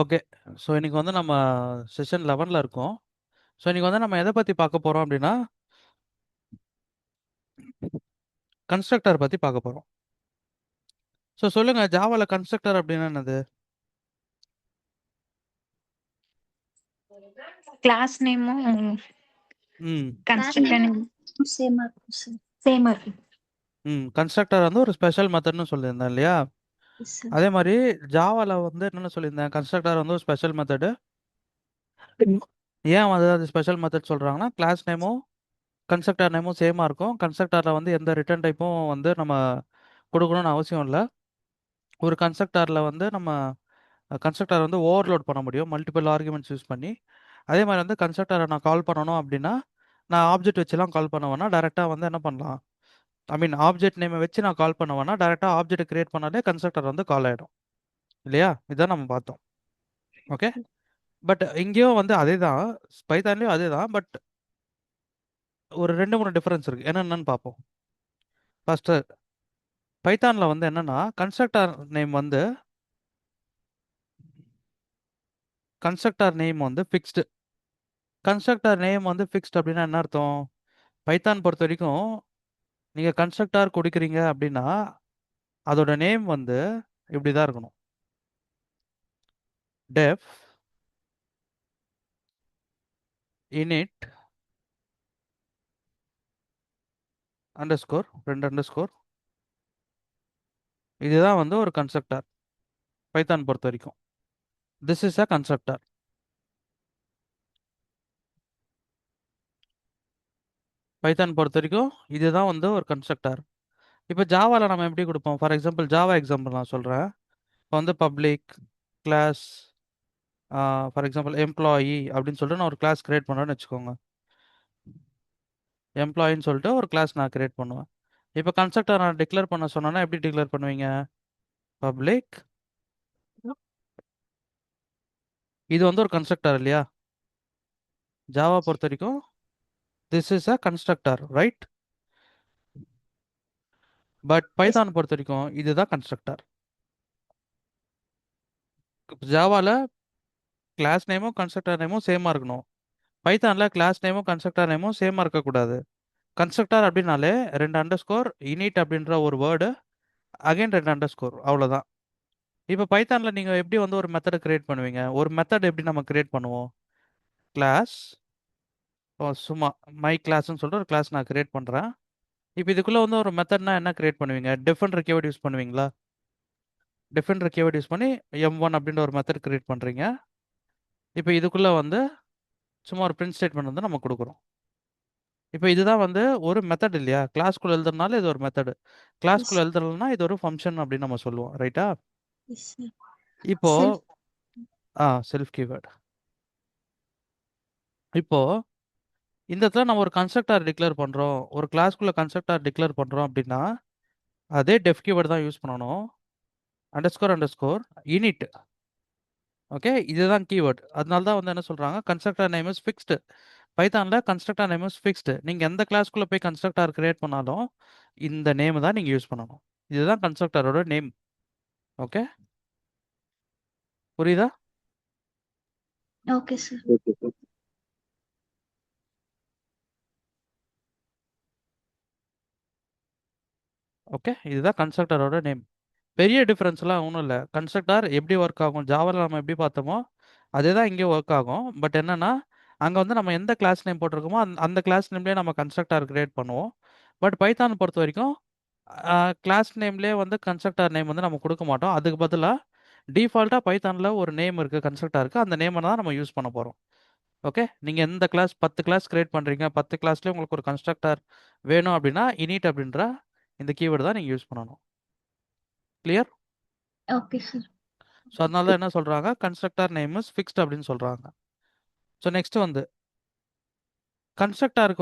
Okay. So இன்னைக்கு வந்து நம்ம செஷன் 11ல இருக்கோம். ஸோ இன்னைக்கு வந்து நம்ம எதை பத்தி பார்க்க போறோம் அப்படின்னா, கன்ஸ்ட்ரக்டர் பத்தி பார்க்க போறோம். ஸோ சொல்லுங்க, ஜாவால கன்ஸ்ட்ரக்டர் அப்படின்னா என்னது? கிளாஸ் நேமும் ம் கன்ஸ்ட்ரக்டர் நேமும் சேமா இருக்கும் சார். சேமா இருக்கும் கன்ஸ்ட்ரக்டர் வந்து ஒரு ஸ்பெஷல் மெத்தட்னு சொல்லியிருந்தேன் இல்லையா? சார். அதே மாதிரி ஜாவால வந்து என்னென்ன சொல்லியிருந்தேன், கன்ஸ்ட்ரக்டர் வந்து ஒரு ஸ்பெஷல் மெத்தடு. ஏன் வந்து அது ஸ்பெஷல் மெத்தட் சொல்றாங்கன்னா, கிளாஸ் நேமும் கன்ஸ்ட்ரக்டர் நேமும் சேமா இருக்கும். கன்ஸ்ட்ரக்டர்ல வந்து எந்த ரிட்டர்ன் டைப்பும் வந்து நம்ம கொடுக்கணும்னு அவசியம் இல்லை. ஒரு கன்ஸ்ட்ரக்டர்ல வந்து நம்ம கன்ஸ்ட்ரக்டர் வந்து ஓவர்லோட் பண்ண முடியும் மல்டிபிள் ஆர்குமெண்ட்ஸ் யூஸ் பண்ணி. அதே மாதிரி வந்து கன்ஸ்ட்ரக்டரை நான் கால் பண்ணணும் அப்படின்னா, நான் ஆப்ஜெக்ட் வச்சுலாம் கால் பண்ணுவேன்னா டேரெக்டாக வந்து என்ன பண்ணலாம், ஐ மீன் ஆப்ஜெக்ட் நேமை வச்சு நான் கால் பண்ணுவேன்னா டேரெக்டாக ஆப்ஜெக்ட் கிரியேட் பண்ணாலே கன்ஸ்ட்ரக்டர் வந்து கால் ஆகிடும் இல்லையா? இதான் நம்ம பார்த்தோம். ஓகே. பட் இங்கேயும் வந்து அதே தான், பைத்தான்லேயும் அதே தான். பட் ஒரு 2-3 டிஃபரன்ஸ் இருக்குது. என்னென்னு பார்ப்போம். ஃபஸ்ட்டு பைத்தானில் வந்து என்னென்னா, கன்ஸ்ட்ரக்டர் நேம் வந்து ஃபிக்ஸ்டு. கன்ஸ்ட்ரக்டர் நேம் வந்து ஃபிக்ஸ்ட் அப்படின்னா என்ன அர்த்தம்? பைத்தான் பொறுத்த வரைக்கும் நீங்கள் கன்ஸ்ட்ரக்டர் கொடுக்குறீங்க அப்படின்னா அதோட நேம் வந்து இப்படி தான் இருக்கணும். Def init underscore 2 underscore. இதுதான் வந்து ஒரு கன்ஸ்ட்ரக்டர் பைத்தான் பொறுத்த வரைக்கும். This is a constructor. Python பொறுத்த வரைக்கும் இதுதான் வந்து ஒரு கன்ஸ்ட்ரக்டர். இப்போ ஜாவாவில் நம்ம எப்படி கொடுப்போம்? ஃபார் எக்ஸாம்பிள் ஜாவா எக்ஸாம்பிள் நான் சொல்கிறேன். இப்போ வந்து public class, for example employee அப்படின்னு சொல்லிட்டு நான் ஒரு கிளாஸ் கிரியேட் பண்ணுறேன்னு வச்சுக்கோங்க. எம்ப்ளாயின்னு சொல்லிட்டு ஒரு கிளாஸ் நான் கிரியேட் பண்ணுவேன். இப்போ கன்ஸ்ட்ரக்டர் நான் டிக்ளேர் பண்ண சொன்னேன்னா எப்படி டிக்ளேர் பண்ணுவீங்க? பப்ளிக், இது வந்து ஒரு கன்ஸ்ட்ரக்டர் இல்லையா? ஜாவா பொறுத்த வரைக்கும் this is a constructor, right? But Python பொறுத்த வரைக்கும் இதுதான் கன்ஸ்ட்ரக்டர். ஜாவால கிளாஸ் நேமும் கன்ஸ்ட்ரக்டர் நேமும் சேமா இருக்கணும். பைத்தான்ல கிளாஸ் நேமும் கன்ஸ்ட்ரக்டர் நேமும் சேமா இருக்கக்கூடாது. கன்ஸ்ட்ரக்டர் அப்படின்னாலே 2 அண்டர்ஸ்கோர் இனிட் அப்படின்ற ஒரு வேர்டு, அகைன் 2 அண்டர்ஸ்கோர், அவ்வளோதான். இப்போ பைத்தான்ல நீங்கள் எப்படி வந்து ஒரு மெத்தடை கிரியேட் பண்ணுவீங்க? ஒரு மெத்தட் எப்படி நம்ம கிரியேட் பண்ணுவோம்? கிளாஸ், சும்மா மை கிளாஸ்ன்னு சொல்லிட்டு ஒரு கிளாஸ் நான் கிரியேட் பண்ணுறேன். இப்போ இதுக்குள்ளே வந்து ஒரு மெத்தட்னா என்ன கிரியேட் பண்ணுவீங்க? டிஃபரெண்ட் கீவேர்ட் யூஸ் பண்ணுவீங்களா? டிஃபரெண்ட் கீவேர்ட் யூஸ் பண்ணி M1 அப்படின்ற ஒரு மெத்தட் கிரியேட் பண்ணுறீங்க. இப்போ இதுக்குள்ளே வந்து சும்மா ஒரு பிரிண்ட் ஸ்டேட்மெண்ட் வந்து நம்ம கொடுக்குறோம். இப்போ இதுதான் வந்து ஒரு மெத்தட் இல்லையா? கிளாஸ்க்குள்ள எழுதுறதுனால இது ஒரு மெத்தடு, கிளாஸ்க்குள்ள எழுதுறதுனா இது ஒரு ஃபங்க்ஷன் அப்படின்னு நம்ம சொல்லுவோம், ரைட்டா? இப்போ செல்ஃப் கீவேர்ட். இப்போ இந்த இடத்துல நம்ம ஒரு கன்ஸ்ட்ரக்டர் டிக்ளேர் பண்ணுறோம், ஒரு கிளாஸ்க்குள்ள கன்ஸ்ட்ரக்டர் டிக்ளேர் பண்ணுறோம் அப்படின்னா அதே டெஃப் கீவேர்டு தான் யூஸ் பண்ணணும். Underscore underscore init. ஓகே, இதுதான் கீவேர்ட். அதனால தான் வந்து என்ன சொல்கிறாங்க, கன்ஸ்ட்ரக்டர் நேம் இஸ் ஃபிக்ஸ்டு. பைத்தானில் கன்ஸ்ட்ரக்டர் நேம் இஸ் ஃபிக்ஸ்டு. நீங்கள் எந்த கிளாஸ்க்குள்ளே போய் கன்ஸ்ட்ரக்டர் கிரியேட் பண்ணாலும் இந்த நேம் தான் நீங்கள் யூஸ் பண்ணணும். இதுதான் கன்ஸ்ட்ரக்டரோட நேம். ஓகே, புரியுதா? Okay sir. ஓகே, இதுதான் கன்ஸ்ட்ரக்டரோட நேம். பெரிய டிஃப்ரென்ஸ்லாம் ஒன்றும் இல்லை. கன்ஸ்ட்ரக்டர் எப்படி ஒர்க் ஆகும், ஜாவாவில் நம்ம எப்படி பார்த்தோமோ அதே தான் இங்கே ஒர்க் ஆகும். பட் என்னென்னா அங்கே வந்து நம்ம எந்த கிளாஸ் நேம் போட்டிருக்கோமோ அந்த கிளாஸ் நேம்லேயே நம்ம கன்ஸ்ட்ரக்டர் கிரியேட் பண்ணுவோம். பட் பைத்தான் பொறுத்த வரைக்கும் கிளாஸ் நேம்லேயே வந்து கன்ஸ்ட்ரக்டர் நேம் வந்து நம்ம கொடுக்க மாட்டோம். அதுக்கு பதிலாக டிஃபால்ட்டாக பைத்தானில் ஒரு நேம் இருக்குது கன்ஸ்ட்ரக்டருக்கு, அந்த நேமை தான் நம்ம யூஸ் பண்ண போகிறோம். ஓகே, நீங்கள் எந்த கிளாஸ் 10 கிளாஸ் கிரியேட் பண்ணுறீங்க, 10 கிளாஸ்லேயே உங்களுக்கு ஒரு கன்ஸ்ட்ரக்டர் வேணும் அப்படின்னா இனிட் அப்படின்ற இந்த கீவேர்டு தான் நீங்கள் யூஸ் பண்ணணும். கிளியர்? Okay sir. ஸோ அதனால தான் என்ன சொல்கிறாங்க, கன்ஸ்ட்ரக்டர் நேம் இஸ் ஃபிக்ஸ்ட் அப்படின்னு சொல்கிறாங்க. ஸோ நெக்ஸ்ட் வந்து கன்ஸ்ட்ரக்டர்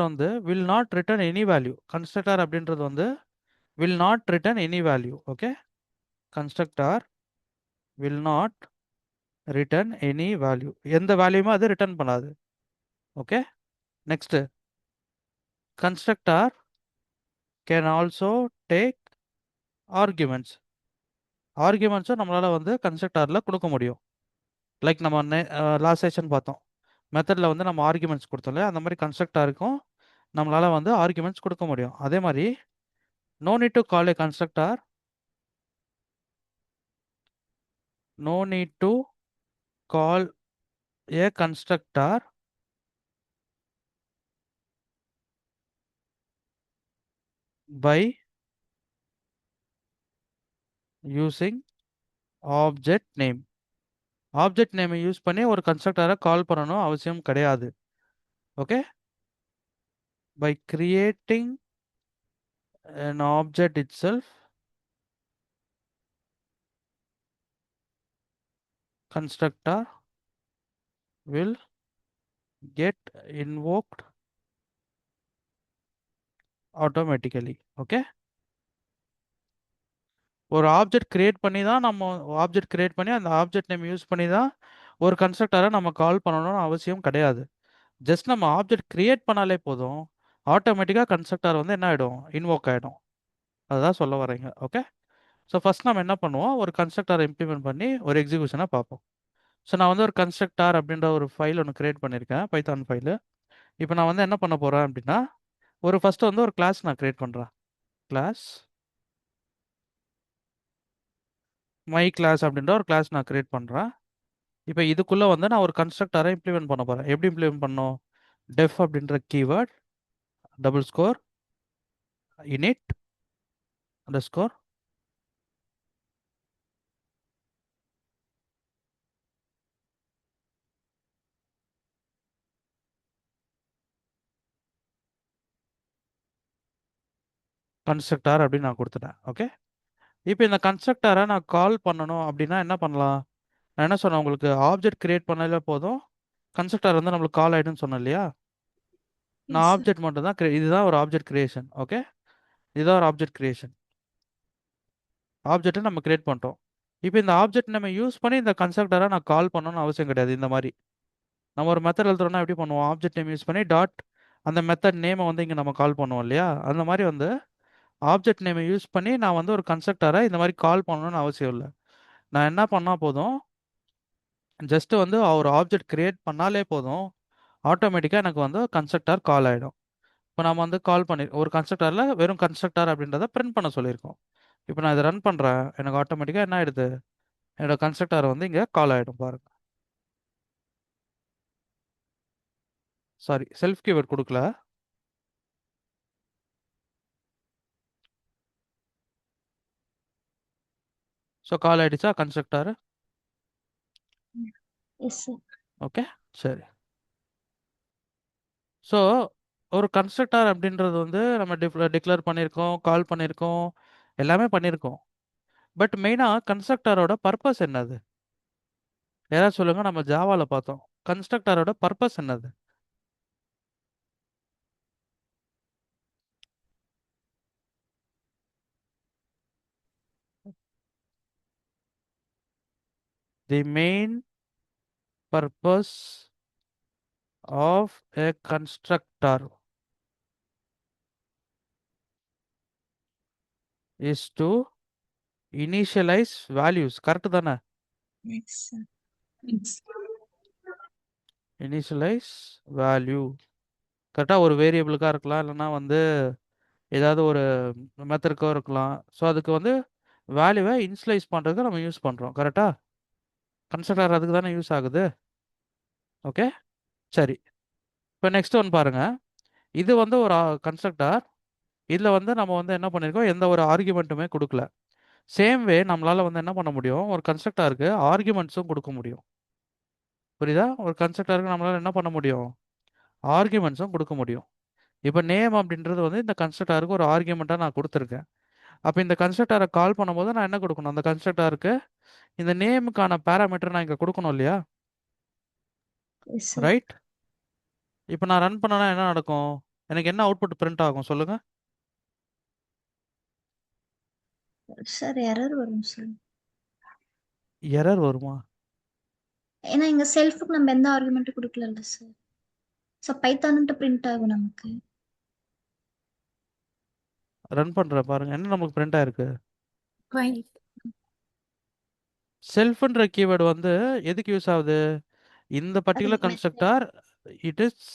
வந்து will not return any value. Constructor அப்படின்றது வந்து will not return any value. Okay, constructor will not return any value. எந்த வேல்யூமே அது ரிட்டர்ன் பண்ணாது. Okay, next constructor can also take arguments. ஆர்குமெண்ட்ஸும் நம்மளால வந்து கன்ஸ்ட்ரக்டாரில் கொடுக்க முடியும். லைக் நம்ம லாஸ்ட் செஷன் பார்த்தோம், மெத்தடில் வந்து நம்ம ஆர்குமெண்ட்ஸ் கொடுத்தோம்ல, அந்த மாதிரி கன்ஸ்ட்ரக்டாருக்கும் நம்மளால வந்து ஆர்குமெண்ட்ஸ் கொடுக்க முடியும். அதே மாதிரி no need to call a constructor, no need to call a constructor by using object name. Object நேமை யூஸ் பண்ணி ஒரு கன்ஸ்ட்ரக்டரை கால் பண்ணணும் அவசியம் கிடையாது. Okay, by creating an object itself, constructor will get invoked automatically. Okay, ஒரு object create பண்ணி தான் நம்ம ஆப்ஜெக்ட் கிரியேட் பண்ணி அந்த ஆப்ஜெக்ட் நேம் யூஸ் பண்ணி தான் ஒரு கன்ஸ்ட்ரக்டரை நம்ம கால் பண்ணணும்னு அவசியம் கிடையாது. ஜஸ்ட் நம்ம ஆப்ஜெக்ட் கிரியேட் பண்ணாலே போதும், ஆட்டோமேட்டிக்காக கன்ஸ்ட்ரக்டர் வந்து என்ன ஆகிடும், இன்வோக் ஆகிடும். அதுதான் சொல்ல வரீங்க. ஓகே, ஸோ ஃபர்ஸ்ட் நம்ம என்ன பண்ணுவோம், ஒரு கன்ஸ்ட்ரக்டரை இம்ப்ளிமெண்ட் பண்ணி ஒரு எக்ஸிக்யூஷனை பார்ப்போம். ஸோ நான் வந்து ஒரு கன்ஸ்ட்ரக்டார் அப்படின்ற ஒரு ஃபைல் ஒன்று கிரியேட் பண்ணியிருக்கேன், பைத்தான் ஃபைலு. இப்போ நான் வந்து என்ன பண்ண போகிறேன் அப்படின்னா, ஒரு ஃபஸ்ட்டு வந்து ஒரு கிளாஸ் நான் கிரியேட் பண்ணுறேன். கிளாஸ் மை கிளாஸ் அப்படின்ற ஒரு கிளாஸ் நான் கிரியேட் பண்ணுறேன். இப்போ இதுக்குள்ளே வந்து நான் ஒரு கன்ஸ்ட்ரக்டரை இம்ப்ளிமெண்ட் பண்ண போகிறேன். எப்படி இம்ப்ளிமெண்ட் பண்ணணும், டெஃப் அப்படின்ற keyword double score init under score constructor அப்படின்னு நான் கொடுத்துட்டேன். ஓகே, இப்போ இந்த கன்ஸ்ட்ரக்டரை நான் கால் பண்ணணும் அப்படின்னா என்ன பண்ணலாம், நான் என்ன சொன்னேன் உங்களுக்கு, ஆப்ஜெக்ட் கிரியேட் பண்ணாலே போதும் கன்ஸ்ட்ரக்டர் வந்து நம்மளுக்கு கால் ஆகிடும்னு சொன்னேன் இல்லையா. நான் Yes, sir. ஆப்ஜெக்ட் மட்டும் தான் இதுதான் ஒரு ஆப்ஜெக்ட் கிரியேஷன். ஓகே, இதுதான் ஒரு ஆப்ஜெக்ட் கிரியேஷன். ஆப்ஜெக்ட்டை நம்ம கிரியேட் பண்ணிட்டோம். இப்போ இந்த ஆப்ஜெக்ட் நம்ம யூஸ் பண்ணி இந்த கன்ஸ்ட்ரக்டரை நான் கால் பண்ணணும்னு அவசியம் கிடையாது. இந்த மாதிரி நம்ம ஒரு மெத்தட் எழுதுறோம்னா எப்படி பண்ணுவோம், ஆப்ஜெக்ட் நேம் யூஸ் பண்ணி டாட் அந்த மெத்தட் நேமை வந்து இங்கே நம்ம கால் பண்ணுவோம் இல்லையா, அந்த மாதிரி வந்து ஆப்ஜெக்ட் நேமை யூஸ் பண்ணி நான் வந்து ஒரு கன்ஸ்ட்ரக்டரை இந்த மாதிரி கால் பண்ணணும்னு அவசியம் இல்லை. நான் என்ன பண்ணால் போதும், ஜஸ்ட் வந்து ஒரு ஆப்ஜெக்ட் கிரியேட் பண்ணாலே போதும், ஆட்டோமேட்டிக்காக எனக்கு வந்து கன்ஸ்ட்ரக்டர் கால் ஆகிடும். இப்போ நம்ம வந்து கால் பண்ணி ஒரு கன்ஸ்ட்ரக்டரில் வெறும் கன்ஸ்ட்ரக்டர் அப்படின்றத பிரிண்ட் பண்ண சொல்லியிருக்கோம். இப்போ நான் இதை ரன் பண்ணுறேன், எனக்கு ஆட்டோமேட்டிக்காக என்ன ஆயிடுது, என்னோட கன்ஸ்ட்ரக்டர் வந்து இங்கே கால் ஆகிடும் பாருங்க. சாரி, செல்ஃப் கீவேர்ட் கொடுக்கல. ஸோ கால் ஆயிடுச்சா கன்ஸ்ட்ரக்டர். Yes, sir. ஓகே, சரி. ஸோ ஒரு கன்ஸ்ட்ரக்டர் அப்படின்றது வந்து நம்ம டிக்ளேர் பண்ணியிருக்கோம், கால் பண்ணியிருக்கோம், எல்லாமே பண்ணியிருக்கோம். பட் மெயினாக கன்ஸ்ட்ரக்டரோட பர்பஸ் என்னது, யாராவது சொல்லுங்க. நம்ம ஜாவாவில் பார்த்தோம், கன்ஸ்ட்ரக்டரோட பர்பஸ் என்னது. The main purpose of a constructor is to initialise values. Correct தானே, Yes, sir. Yes. Initialise value. கரெக்டாக ஒரு வேரியபிளுக்காக இருக்கலாம், இல்லைன்னா வந்து ஏதாவது ஒரு மெத்தடுக்கோ இருக்கலாம். ஸோ அதுக்கு வந்து வேல்யூவை இனிஷியலைஸ் பண்ணுறதுக்கு நம்ம யூஸ் பண்ணுறோம். கரெக்டாக கன்ஸ்ட்ரக்டர் அதுக்கு தானே யூஸ் ஆகுது. ஓகே, சரி. இப்போ நெக்ஸ்ட் ஒன் பாருங்கள், இது வந்து ஒரு கன்ஸ்ட்ரக்டர். இதில் வந்து நம்ம வந்து என்ன பண்ணியிருக்கோம், எந்த ஒரு ஆர்குமெண்ட்டுமே கொடுக்கல. சேம் வே நம்மளால் வந்து என்ன பண்ண முடியும், ஒரு கன்ஸ்ட்ரக்டருக்கு ஆர்குமெண்ட்ஸும் கொடுக்க முடியும். புரியுதா, ஒரு கன்ஸ்ட்ரக்டருக்கு நம்மளால் என்ன பண்ண முடியும், ஆர்குமெண்ட்ஸும் கொடுக்க முடியும். இப்போ நேம் அப்படின்றது வந்து இந்த கன்ஸ்ட்ரக்டருக்கு ஒரு ஆர்குமெண்ட்டாக நான் கொடுத்துருக்கேன். அப்போ இந்த கன்ஸ்ட்ரக்டரை கால் பண்ணும்போது நான் என்ன கொடுக்கணும், அந்த கன்ஸ்ட்ரக்டருக்கு இந்த நேமுக்கான பேராமீட்டர் நான் இங்கே கொடுக்கணும் இல்லையா. Yes, sir. ரைட். இப்போ நான் ரன் பண்ணனா என்ன நடக்கும், எனக்கு என்ன அவுட்புட் பிரிண்ட் ஆகும் சொல்லுங்க. Sir, error வரும் sir. எரர் வருமா, ஏன்னா இங்க செல்ஃபுக்கு நம்ம எந்த ஆர்குமெண்ட் கொடுக்கல சார். ஸோ பைத்தான்ட்டு பிரிண்ட் ஆகும் நமக்கு. ரன் பண்ணுறேன் பாருங்க, என்ன நமக்கு பிரிண்ட் ஆயிருக்கு. Right. செல்ஃப்ன்ற கீவேர்டு வந்து எதுக்கு யூஸ் ஆகுது? இந்த அது particular method. Constructor it is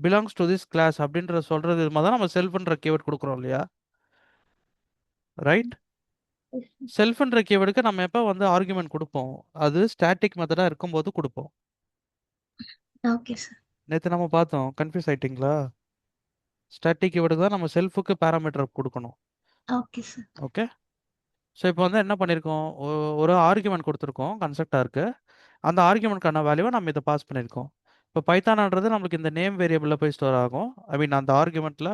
belongs to this class அப்படின்ற சொல்றது விதமாக தான் நம்ம செல்ஃப்ன்ற கீவேர்ட் கொடுக்குறோம் இல்லையா? ரைட். செல்ஃப்ன்ற கீவேர்டுக்கு நம்ம எப்போ வந்து ஆர்குமெண்ட் கொடுப்போம்? அது ஸ்டாட்டிக் மெத்தடாக இருக்கும்போது கொடுப்போம். Okay sir. நேற்று நம்ம பார்த்தோம், கன்ஃபியூஸ் ஆயிட்டிங்களா? ஸ்டாட்டிக் கீவேர்டுக்கு தான் நம்ம செல்ஃபுக்கு பேராமீட்டர் கொடுக்கணும். Okay sir. ஓகே. ஸோ இப்போ வந்து என்ன பண்ணியிருக்கோம், ஒரு ஆர்குமெண்ட் கொடுத்துருக்கோம் கன்ஸ்ட்ரக்டாருக்கு. அந்த ஆர்குமெண்ட்கான வேல்யூவை நம்ம இதை பாஸ் பண்ணியிருக்கோம். இப்போ பைத்தான்ன்றது நம்மளுக்கு இந்த நேம் வேரியபிளில் போய் ஸ்டோர் ஆகும். ஐ மீன் அந்த ஆர்குமெண்ட்டில்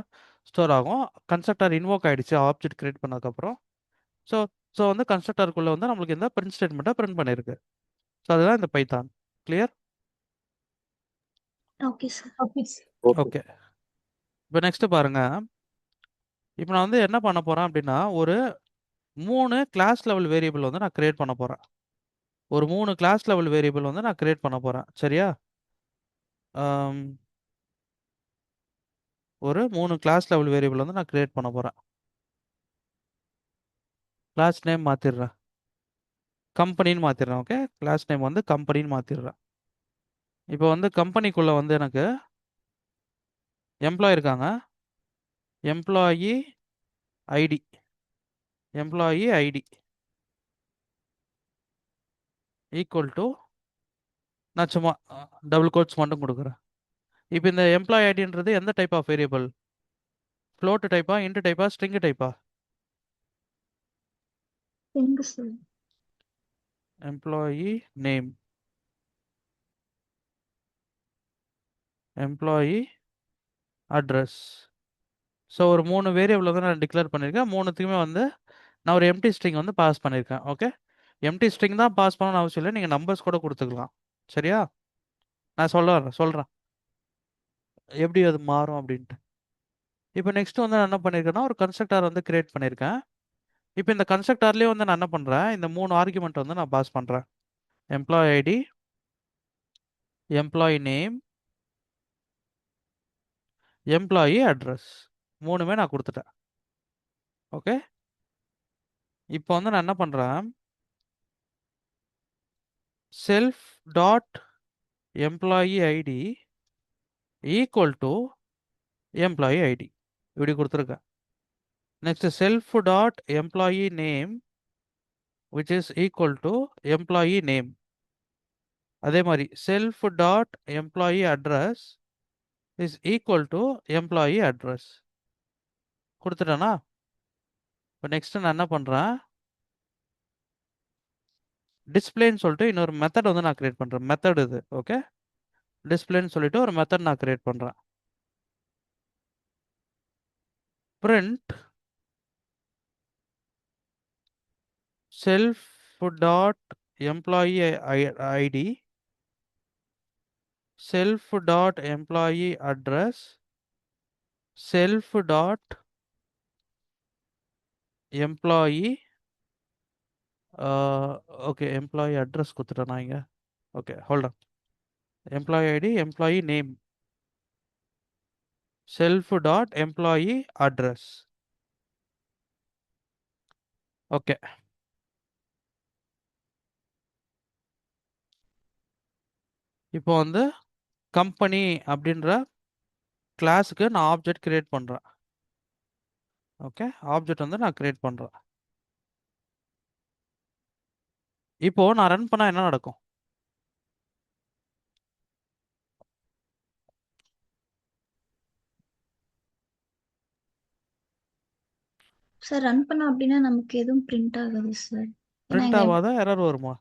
ஸ்டோர் ஆகும். கன்ஸ்ட்ரக்டர் இன்வோக் ஆயிடுச்சு ஆப்ஜெக்ட் கிரியேட் பண்ணதுக்கப்புறம். ஸோ ஸோ வந்து கன்ஸ்ட்ரக்டருக்குள்ளே வந்து நம்மளுக்கு இந்த பிரிண்ட் ஸ்டேட்மெண்ட்டை பிரிண்ட் பண்ணியிருக்கு. ஸோ அதுதான் இந்த Python. Clear? Okay sir. Okay sir. Okay. இப்போ நெக்ஸ்ட் பாருங்க. இப்போ நான் வந்து என்ன பண்ண போறேன் அப்படின்னா, ஒரு 3 கிளாஸ் லெவல் வேரியபிள் வந்து நான் கிரியேட் பண்ண போறேன். ஒரு 3 கிளாஸ் லெவல் வேரியபிள் வந்து நான் கிரியேட் பண்ண போறேன். சரியா? ஆம், ஒரு 3 கிளாஸ் லெவல் வேரியபிள் வந்து நான் கிரியேட் பண்ண போறேன். கிளாஸ் நேம் மாத்திடுறேன். கம்பெனின்னு மாத்திடுறேன். ஓகே. கிளாஸ் நேம் வந்து கம்பெனின்னு மாத்திடுறேன். இப்போ வந்து கம்பெனிக்குள்ள வந்து எனக்கு எம்ப்ளாயி இருக்காங்க. Employee ID. Employee ID equal to, நான் சும்மா டபுள் கோட்ஸ் மட்டும் கொடுக்குறேன். இப்போ இந்த எம்ப்ளாயி ஐடின்றது எந்த டைப் ஆஃப் வேரியபிள்? ஃப்ளோட் டைப்பா, இன்ட் டைப்பா, ஸ்ட்ரிங் டைப்பா? எங்க sir? Employee name, employee address. So ஒரு 3 வேரியபிள் வந்து நான் டிக்ளேர் பண்ணியிருக்கேன். மூணுத்துக்குமே வந்து நான் ஒரு எம்டி ஸ்ட்ரிங் வந்து பாஸ் பண்ணியிருக்கேன். ஓகே. எம்டி ஸ்ட்ரிங் தான் பாஸ் பண்ணணும்னு அவசியம் இல்லை, நீங்கள் நம்பர்ஸ் கூட கொடுத்துக்கலாம். சரியா? நான் சொல்கிறேன் எப்படி அது மாறும் அப்படின்ட்டு. இப்போ நெக்ஸ்ட் வந்து நான் என்ன பண்ணியிருக்கேன்னா, ஒரு கன்ஸ்ட்ரக்டார் வந்து கிரியேட் பண்ணியிருக்கேன். இப்போ இந்த கன்ஸ்ட்ரக்டார்லேயே வந்து நான் என்ன பண்ணுறேன், இந்த 3 ஆர்குமெண்ட் வந்து நான் பாஸ் பண்ணுறேன். Employee ID, employee name, employee address, மூணுமே நான் கொடுத்துட்டேன். ஓகே. இப்போ வந்து நான் என்ன பண்ணுறேன், self dot employee ID equal to employee ID இப்படி கொடுத்துருக்கேன். Next self dot employee name which is equal to employee name. அதே மாதிரி self dot employee address is equal to employee address கொடுத்துட்டேனா? இப்போ நெக்ஸ்ட் நான் என்ன பண்ணுறேன், டிஸ்பிளேன்னு சொல்லிட்டு இன்னொரு மெத்தட் வந்து நான் கிரியேட் பண்ணுறேன். மெத்தட் இது. ஓகே. டிஸ்பிளேன்னு சொல்லிட்டு ஒரு மெத்தட் நான் கிரியேட் பண்ணுறேன். Print self dot employee ID, self dot employee address, self dot employee okay employee address கொடுத்துட்டேன் நான் இங்கே. Okay hold on. Employee ID, employee name, self dot employee address. Okay. இப்போ வந்து கம்பெனி அப்படின்ற கிளாஸுக்கு நான் ஆப்ஜெக்ட் கிரியேட் பண்ணுறேன். ஓகே. ஆப்ஜெக்ட் வந்து நான் கிரியேட் பண்ணுறேன். இப்போ நான் ரன் பண்ணால் என்ன நடக்கும்? சார் ரன் பண்ணோம் அப்படின்னா நமக்கு எதுவும் பிரிண்ட் ஆகாது சார். ஏன்னா பிரிண்ட் எங்க ஆகாத எரர் வருமா?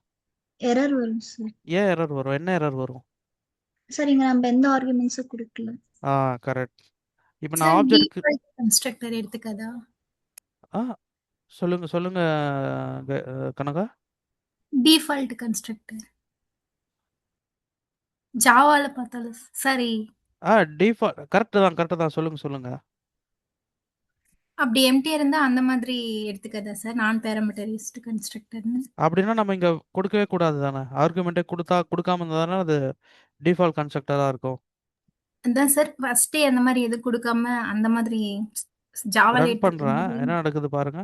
எரர் வரும் சார். ஏன் எரர் வரும்? என்ன எரர் வரும்? சார் இங்க நம்ம எந்த ஆர்குமெண்ட்ஸும் கொடுக்கல. ஆ கரெக்ட். இப்போ நான் சார் ஆப்ஜெக்ட்டுக்கு டிஃபால்ட் கன்ஸ்ட்ரக்டர் எடுத்துக்கதா? ஆ சொல்லுங்க சொல்லுங்க கனகா. டிஃபால்ட் கன்ஸ்ட்ரக்டர் ஜாவால பார்த்தாலும் சரி. டிஃபால்ட் கரெக்ட் தான் சொல்லுங்க சொல்லுங்க. அப்படி எம்டியா இருந்தா அந்த மாதிரி எடுத்துக்கதா சார், நான் பேராமீட்டரைஸ்டு கன்ஸ்ட்ரக்டர்னு? அப்படின்னா நம்ம இங்கே கொடுக்கவே கூடாது தானே. ஆர்குமெண்ட்டே கொடுக்காம இருந்தால் தானே அது டிஃபால்ட் கன்ஸ்ட்ரக்டராக இருக்கும். அதான் சார் ஃபர்ஸ்டே அந்த மாதிரி எதுவும் கொடுக்காம அந்த மாதிரி ஜாவால ரன் எடுத்துக்கிற பண்ணுறேன், மாதிரி. என்ன நடக்குது பாருங்க.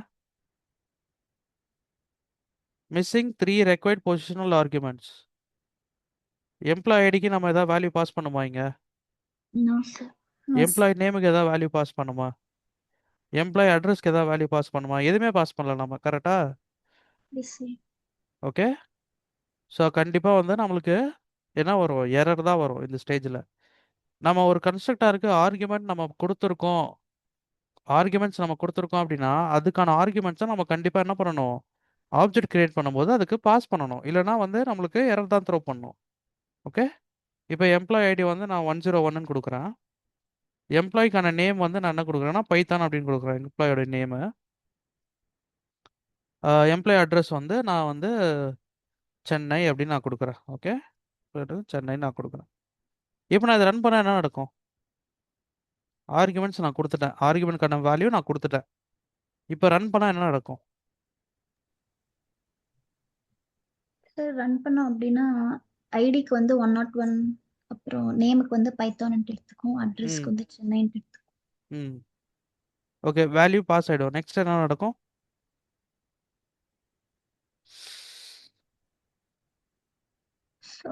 Missing 3 required positional arguments. Employee ஐடிக்கு நம்ம ஏதாவது வேல்யூ பாஸ் பண்ணுமா இங்க? No sir. எம்ப்ளாய் நேமுக்கு ஏதாவது வேல்யூ பாஸ் பண்ணுமா? எம்ப்ளாய் அட்ரஸ்க்கு ஏதாவது வேல்யூ பாஸ் பண்ணுமா? எதுவுமே பாஸ் பண்ணல நம்ம, கரெக்டா? Yes sir. ஓகே. ஸோ கண்டிப்பாக வந்து நம்மளுக்கு என்ன வரும்? எரர் தான் வரும் இந்த ஸ்டேஜில். நம்ம ஒரு கன்ஸ்ட்ரக்டருக்கு ஆர்குமெண்ட் நம்ம கொடுத்துருக்கோம், ஆர்குமெண்ட்ஸ் நம்ம கொடுத்துருக்கோம் அப்படின்னா அதுக்கான ஆர்குமெண்ட்ஸை நம்ம கண்டிப்பாக என்ன பண்ணணும்? ஆப்ஜெக்ட் கிரியேட் பண்ணும்போது அதுக்கு பாஸ் பண்ணணும். இல்லைனா வந்து நம்மளுக்கு எரர் தான் த்ரோ பண்ணணும். ஓகே. இப்போ எம்ப்ளாய் ஐடி வந்து நான் 101ன்னு கொடுக்குறேன். எம்ப்ளாய்க்கான நேம் வந்து நான் என்ன கொடுக்குறேன்னா பைத்தான் அப்படின்னு கொடுக்குறேன், எம்ப்ளாயோட நேமு. எம்ப்ளாய் அட்ரஸ் வந்து நான் வந்து சென்னை அப்படின்னு நான் கொடுக்குறேன். ஓகே, சென்னை நான் கொடுக்குறேன். இப்போ நான் இதை ரன் பண்ண என்ன நடக்கும்? ஆர்குமெண்ட்ஸ் நான் கொடுத்துட்டேன், ஆர்குமெண்ட்க்கான வேல்யூ நான் கொடுத்துட்டேன். இப்போ ரன் பண்ணால் என்ன நடக்கும்? சார் ரன் பண்ணோம் அப்படின்னா ஐடிக்கு வந்து 101, அப்புறம் நேமுக்கு வந்து பைத்தான் எடுத்துக்கும், அட்ரஸ்க்கு வந்து சென்னைன்னு எடுத்துக்கும். ம் ஓகே, வேல்யூ பாஸ் ஆகிடும். நெக்ஸ்ட் என்ன நடக்கும்? ஸோ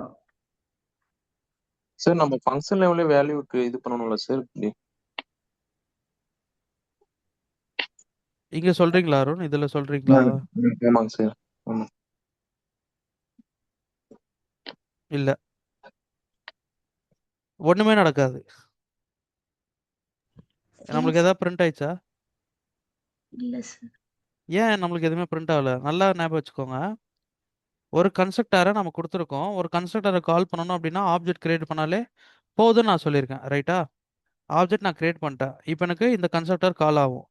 சார் நம்ம ஃபங்க்ஷன் லெவல்ல வேல்யூக்கு இது பண்ணணும்ல சார்? இப்படி இங்க சொல்றீங்களா அருண்? இதுல சொல்றீங்களா? ஆமாங்க சார். ஆமா. இல்ல, ஒண்ணுமே நடக்காது. நம்மளுக்கு ஏதாவது பிரிண்ட் ஆயிடுச்சா? இல்லை சார். ஏன் நம்மளுக்கு எதுவுமே பிரிண்ட் ஆகல? நல்லா ஞாபகம் வச்சுக்கோங்க. ஒரு கன்ஸ்ட்ரக்டரை நம்ம கொடுத்துருக்கோம், ஒரு கன்ஸ்ட்ரக்டரை கால் பண்ணணும் அப்படின்னா ஆப்ஜெக்ட் கிரியேட் பண்ணாலே போதும்னு நான் சொல்லியிருக்கேன், ரைட்டா? ஆப்ஜெக்ட் நான் கிரியேட் பண்ணிட்டேன். இப்போ எனக்கு இந்த கன்ஸ்ட்ரக்டர் கால் ஆகும்.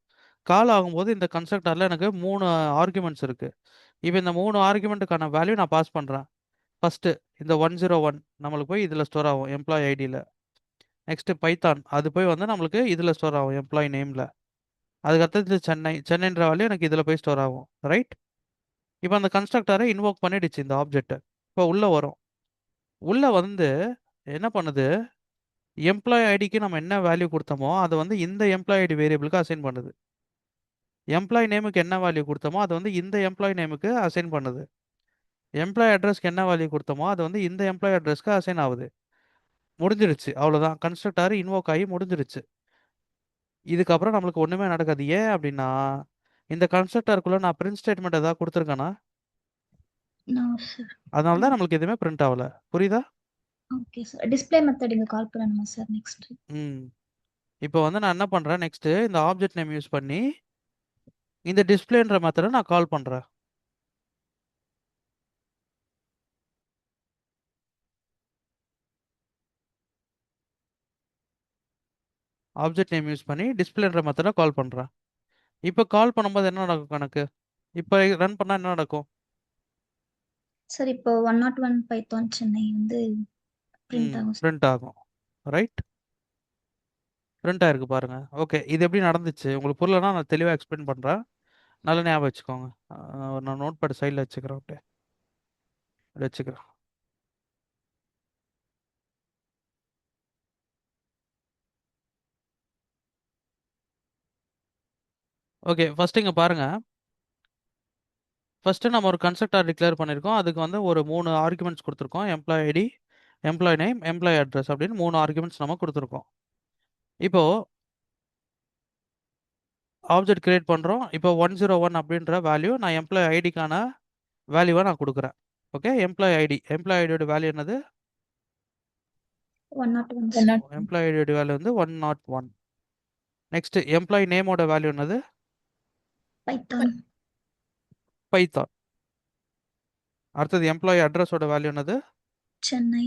கால் ஆகும்போது இந்த கன்ஸ்ட்ரக்டரில் எனக்கு 3 ஆர்குமெண்ட்ஸ் இருக்குது. இப்போ இந்த 3 ஆர்குமெண்ட்டுக்கான வேல்யூ நான் பாஸ் பண்ணுறேன். ஃபஸ்ட்டு இந்த 101 நம்மளுக்கு போய் இதில் ஸ்டோர் ஆகும், எம்ப்ளாய் ஐடியில். நெக்ஸ்ட்டு பைத்தான், அது போய் வந்து நம்மளுக்கு இதில் ஸ்டோர் ஆகும், எம்ப்ளாய் நேமில். அதுக்கடுத்தது சென்னைன்ற வேல்யூ எனக்கு இதில் போய் ஸ்டோர் ஆகும், ரைட்? இப்போ அந்த கன்ஸ்ட்ரக்டரை இன்வோக் பண்ணிடுச்சு இந்த ஆப்ஜெக்ட். இப்போ உள்ளே வரும். உள்ளே வந்து என்ன பண்ணுது? எம்ப்ளாய் ஐடிக்கு நம்ம என்ன வேல்யூ கொடுத்தோமோ அதை வந்து இந்த எம்ப்ளாய் ஐடி வேரியபிளுக்கு அசைன் பண்ணுது. எம்ப்ளாய் நேமுக்கு என்ன வேல்யூ கொடுத்தோமோ அது வந்து இந்த எம்ப்ளாய் நேமுக்கு அசைன் பண்ணுது. எம்ப்ளாய் அட்ரஸ்க்கு என்ன வேல்யூ கொடுத்தோமோ அது வந்து இந்த எம்ப்ளாய் அட்ரஸ்க்கு அசைன் ஆகுது. முடிஞ்சிருச்சு, அவ்வளோதான். கன்ஸ்ட்ரக்டர் இன்வோக் ஆகி முடிஞ்சிருச்சு. இதுக்கப்புறம் நம்மளுக்கு ஒன்றுமே நடக்காது. ஏன் அப்படின்னா இந்த கன்ஸ்ட்ரக்டருக்குள்ளே நான் பிரிண்ட் ஸ்டேட்மெண்ட் ஏதாவது கொடுத்துருக்கேனா? No sir. அதனால தான் நம்மளுக்கு எதுவுமே பிரிண்ட் ஆகலை. புரியுதா? Okay sir. டிஸ்ப்ளே மெத்தட் இங்கே கால் பண்ணணுமா சார் நெக்ஸ்ட்? இப்போ வந்து நான் என்ன பண்ணுறேன், நெக்ஸ்ட்டு இந்த ஆப்ஜெக்ட் நேம் யூஸ் பண்ணி இந்த டிஸ்பிளேன்ற மெத்தடை நான் கால் பண்ணுறேன். ஆப்ஜெக்ட் நேம் யூஸ் பண்ணி டிஸ்பிளேன்ற மெத்தடை கால் பண்ணுறேன். இப்போ கால் பண்ணும்போது என்ன நடக்கும் கணக்கு? இப்போ ரன் பண்ணால் என்ன நடக்கும்? சார் இப்போ 101 பைத்தான் சென்னை வந்து பிரிண்ட் ஆகும் சார். பிரிண்ட் ஆகும், ரைட்? பிரிண்ட் ஆயிருக்கு பாருங்க. ஓகே, இது எப்படி நடந்துச்சு உங்களுக்கு புரியலன்னா நான் தெளிவாக எக்ஸ்பிளைன் பண்ணுறேன், நல்லா ஞாபகம் வச்சுக்கோங்க. நான் நோட் பேட் சைடில் வச்சுக்கிறேன், அப்படியே வச்சுக்கிறேன். ஓகே, ஃபர்ஸ்ட் இங்கே பாருங்க. ஃபர்ஸ்ட் நம்ம ஒரு கன்ஸ்ட்ரக்டர் டிக்ளேர் பண்ணியிருக்கோம். அதுக்கு வந்து ஒரு 3 ஆர்குமெண்ட்ஸ் கொடுத்துருக்கோம். Employee ID, employee name, employee address அப்படின்னு 3 ஆர்குமெண்ட்ஸ் நம்ம கொடுத்துருக்கோம். இப்போ ஆப்ஜெக்ட் கிரியேட் பண்ணுறோம். இப்போ 101 அப்படின்ற வேல்யூ நான் எம்ப்ளாய் ஐடிக்கான வேல்யூவாக நான் கொடுக்குறேன். ஓகே, எம்ப்ளாய் ஐடியோட வேல்யூ என்னது? 101 சார். எம்ப்ளாய் ஐடியோட வேல்யூ வந்து 101. நெக்ஸ்ட் எம்ப்ளாய் நேமோட வேல்யூ என்னது? பைத்தான். பைத்தான். அடுத்தது எம்ப்ளாய் அட்ரஸோட வேல்யூ என்னது? சென்னை.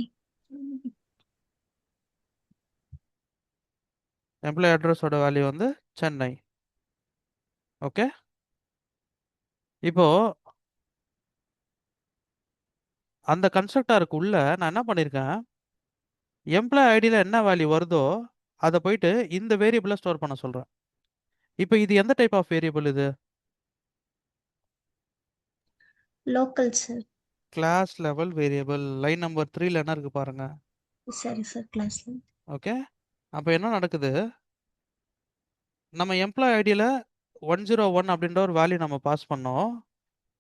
எம்ப்ளாய் அட்ரஸோட வேல்யூ வந்து சென்னை. ஓகே, இப்போ அந்த கன்ஸ்ட்ரக்டருக்குள்ள நான் என்ன பண்ணியிருக்கேன், எம்ப்ளாய் ஐடியில் என்ன வேல்யூ வருதோ அதை போயிட்டு இந்த வேரியபிளை ஸ்டோர் பண்ண சொல்கிறேன். இப்போ இது எந்த டைப் ஆஃப் வேரியபிள்? இது local sir. Class level variable. Line number 3ல என்ன இருக்கு பாருங்க. சரி சார், கிளாஸ்ல. ஓகே, அப்போ என்ன நடக்குது? நம்ம எம்ப்ளாய் ஐடியில் 101 அப்படின்ற ஒரு வேல்யூ நம்ம பாஸ் பண்ணோம்.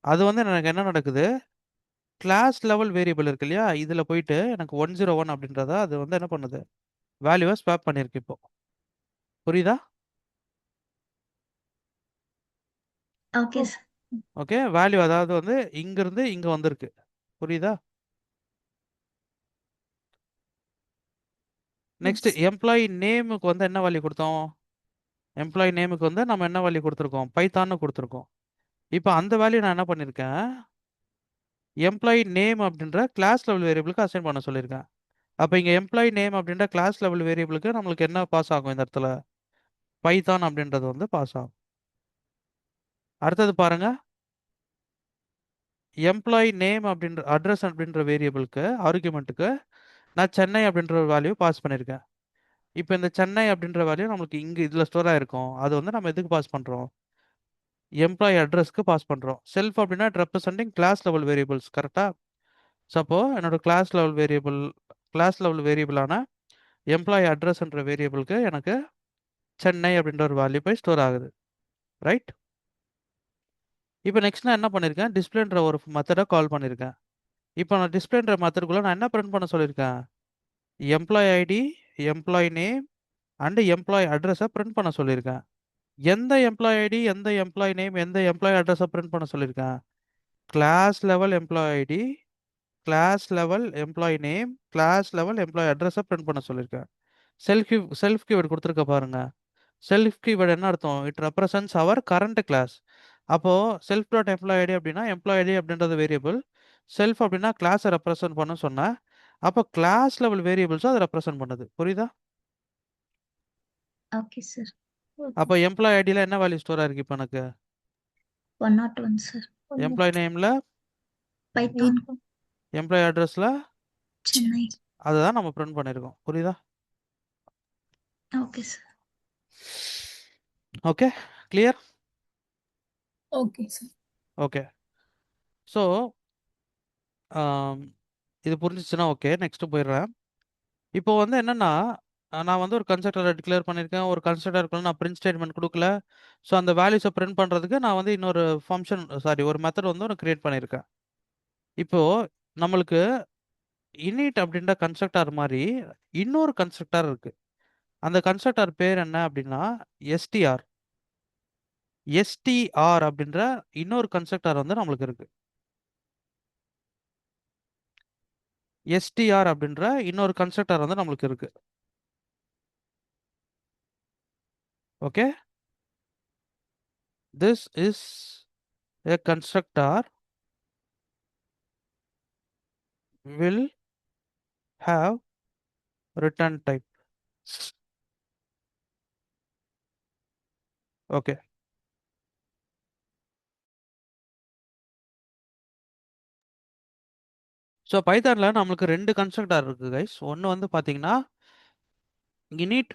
அது வந்து எனக்கு என்ன நடக்குது, கிளாஸ் லெவல் வேரியபிள் இருக்கு இல்லையா, இதில் போயிட்டு எனக்கு 101 அப்படின்றத அது வந்து என்ன பண்ணுது, வேல்யூவை ஸ்வாப் பண்ணியிருக்கு இப்போ. புரியுதா? Okay sir. ஓகே, வேல்யூ அதாவது வந்து இங்கிருந்து இங்கே வந்திருக்கு. புரியுதா? நெக்ஸ்ட் எம்ப்ளாயி நேமுக்கு வந்து என்ன வேல்யூ கொடுத்தோம்? எம்ப்ளாயி நேமுக்கு வந்து நம்ம என்ன வேல்யூ கொடுத்துருக்கோம்? பைத்தான்னு கொடுத்துருக்கோம். இப்போ அந்த வேல்யூ நான் என்ன பண்ணியிருக்கேன், எம்ப்ளாயி நேம் அப்படின்ற கிளாஸ் லெவல் வேரியபிளுக்கு அசைன் பண்ண சொல்லியிருக்கேன். அப்போ இங்கே எம்ப்ளாயி நேம் அப்படின்ற கிளாஸ் லெவல் வேரியபிளுக்கு நம்மளுக்கு என்ன பாஸ் ஆகும் இந்த இடத்துல? பைத்தான் அப்படின்றது வந்து பாஸ் ஆகும். அடுத்தது பாருங்க, எம்ப்ளாயி நேம் அப்படின்ற அட்ரஸ் அப்படின்ற வேரியபிளுக்கு ஆர்குமெண்ட்டுக்கு நான் சென்னை அப்படின்ற ஒரு வேல்யூ பாஸ் பண்ணியிருக்கேன். இப்போ இந்த சென்னை அப்படின்ற வேல்யூ நம்மளுக்கு இங்கே இதில் ஸ்டோர் ஆயிருக்கும். அது வந்து நம்ம எதுக்கு பாஸ் பண்ணுறோம்? எம்ப்ளாயி அட்ரஸ்க்கு பாஸ் பண்ணுறோம். செல்ஃப் அப்படின்னா ரெப்ரசென்டிங் கிளாஸ் லெவல் வேரியபிள்ஸ், கரெக்டாக? ஸோ அப்போ என்னோட கிளாஸ் லெவல் வேரியபிளான எம்ப்ளாயி அட்ரஸ்ன்ற வேரியபிளுக்கு எனக்கு சென்னை அப்படின்ற ஒரு வேல்யூ போய் ஸ்டோர் ஆகுது. ரைட்? இப்போ நெக்ஸ்ட் நான் என்ன பண்ணியிருக்கேன், டிஸ்பிளேன்ற ஒரு மெத்தடை கால் பண்ணியிருக்கேன். இப்போ நான் டிஸ்பிளேன்ற மெத்தடுக்குள்ளே நான் என்ன பிரிண்ட் பண்ண சொல்லியிருக்கேன், employee ID, employee name and employee அட்ரஸை பிரிண்ட் பண்ண சொல்லியிருக்கேன். எந்த எம்ப்ளாயி ஐடி, எந்த எம்ப்ளாயி நேம், எந்த எம்ப்ளாயி அட்ரஸை பிரிண்ட் பண்ண சொல்லியிருக்கேன்? Class level employee ID, class level employee name, class level employee அட்ரஸை பிரிண்ட் பண்ண சொல்லியிருக்கேன். செல்ஃப் கீவேர்டு கொடுத்துருக்க பாருங்க. செல்ஃப் கீவேர்டு என்ன அர்த்தம்? It represents our current class. அப்போ செல்ஃப் டாட் எம்ப்ளாயி ஐடி அப்படின்னா எம்ப்ளாயி ஐடி அப்படின்றது வேரியபிள், செல்ஃப் அப்படின்னா கிளாஸை ரெப்ரசன்ட் பண்ண சொன்னேன். அப்போ கிளாஸ் லெவல் வேரியபிள்ஸும் அதை ரெப்ரசன்ட் பண்ணுது. புரியுதா? Okay sir. அப்போ எம்ப்ளாயி ஐடியில் என்ன வேல்யூ ஸ்டோர் ஆயிருக்கு இப்போ எனக்கு? 101 சார். எம்ப்ளாயி நேமில், பைத்தான், எம்ப்ளாயி அட்ரஸில், சென்னை. அதுதான் நம்ம பிரிண்ட் பண்ணியிருக்கோம். புரியுதா? Okay sir. Okay, clear? Okay sir. Okay. So இது புரிஞ்சிச்சுன்னா ஓகே, நெக்ஸ்ட்டு போயிடுறேன். இப்போ வந்து என்னன்னா, நான் வந்து ஒரு கன்ஸ்ட்ரக்டரை டிக்ளேர் பண்ணியிருக்கேன். ஒரு கன்ஸ்ட்ரக்டருக்குள்ள நான் பிரிண்ட் ஸ்டேட்மெண்ட் கொடுக்கல. ஸோ அந்த வேல்யூஸை பிரிண்ட் பண்ணுறதுக்கு நான் வந்து இன்னொரு ஒரு மெத்தட் வந்து ஒன்று கிரியேட் பண்ணியிருக்கேன். இப்போ நம்மளுக்கு இனிட் அப்படின்ற கன்ஸ்ட்ரக்டர் மாதிரி இன்னொரு கன்ஸ்ட்ரக்டர் இருக்கு. அந்த கன்ஸ்ட்ரக்டர் பேர் என்ன அப்படின்னா எஸ்டிஆர். எஸ்டிஆர் அப்படின்ற இன்னொரு கன்ஸ்ட்ரக்டர் வந்து நம்மளுக்கு இருக்கு. எஸ்டிஆர் அப்படின்ற இன்னொரு கன்ஸ்ட்ரக்டர் வந்து நம்மளுக்கு இருக்கு. Okay, this is a constructor will have return type. Okay, so பைத்தானில் நம்மளுக்கு ரெண்டு கன்ஸ்ட்ரக்டர் இருக்கு கைஸ். ஒன்று வந்து பார்த்தீங்கன்னா init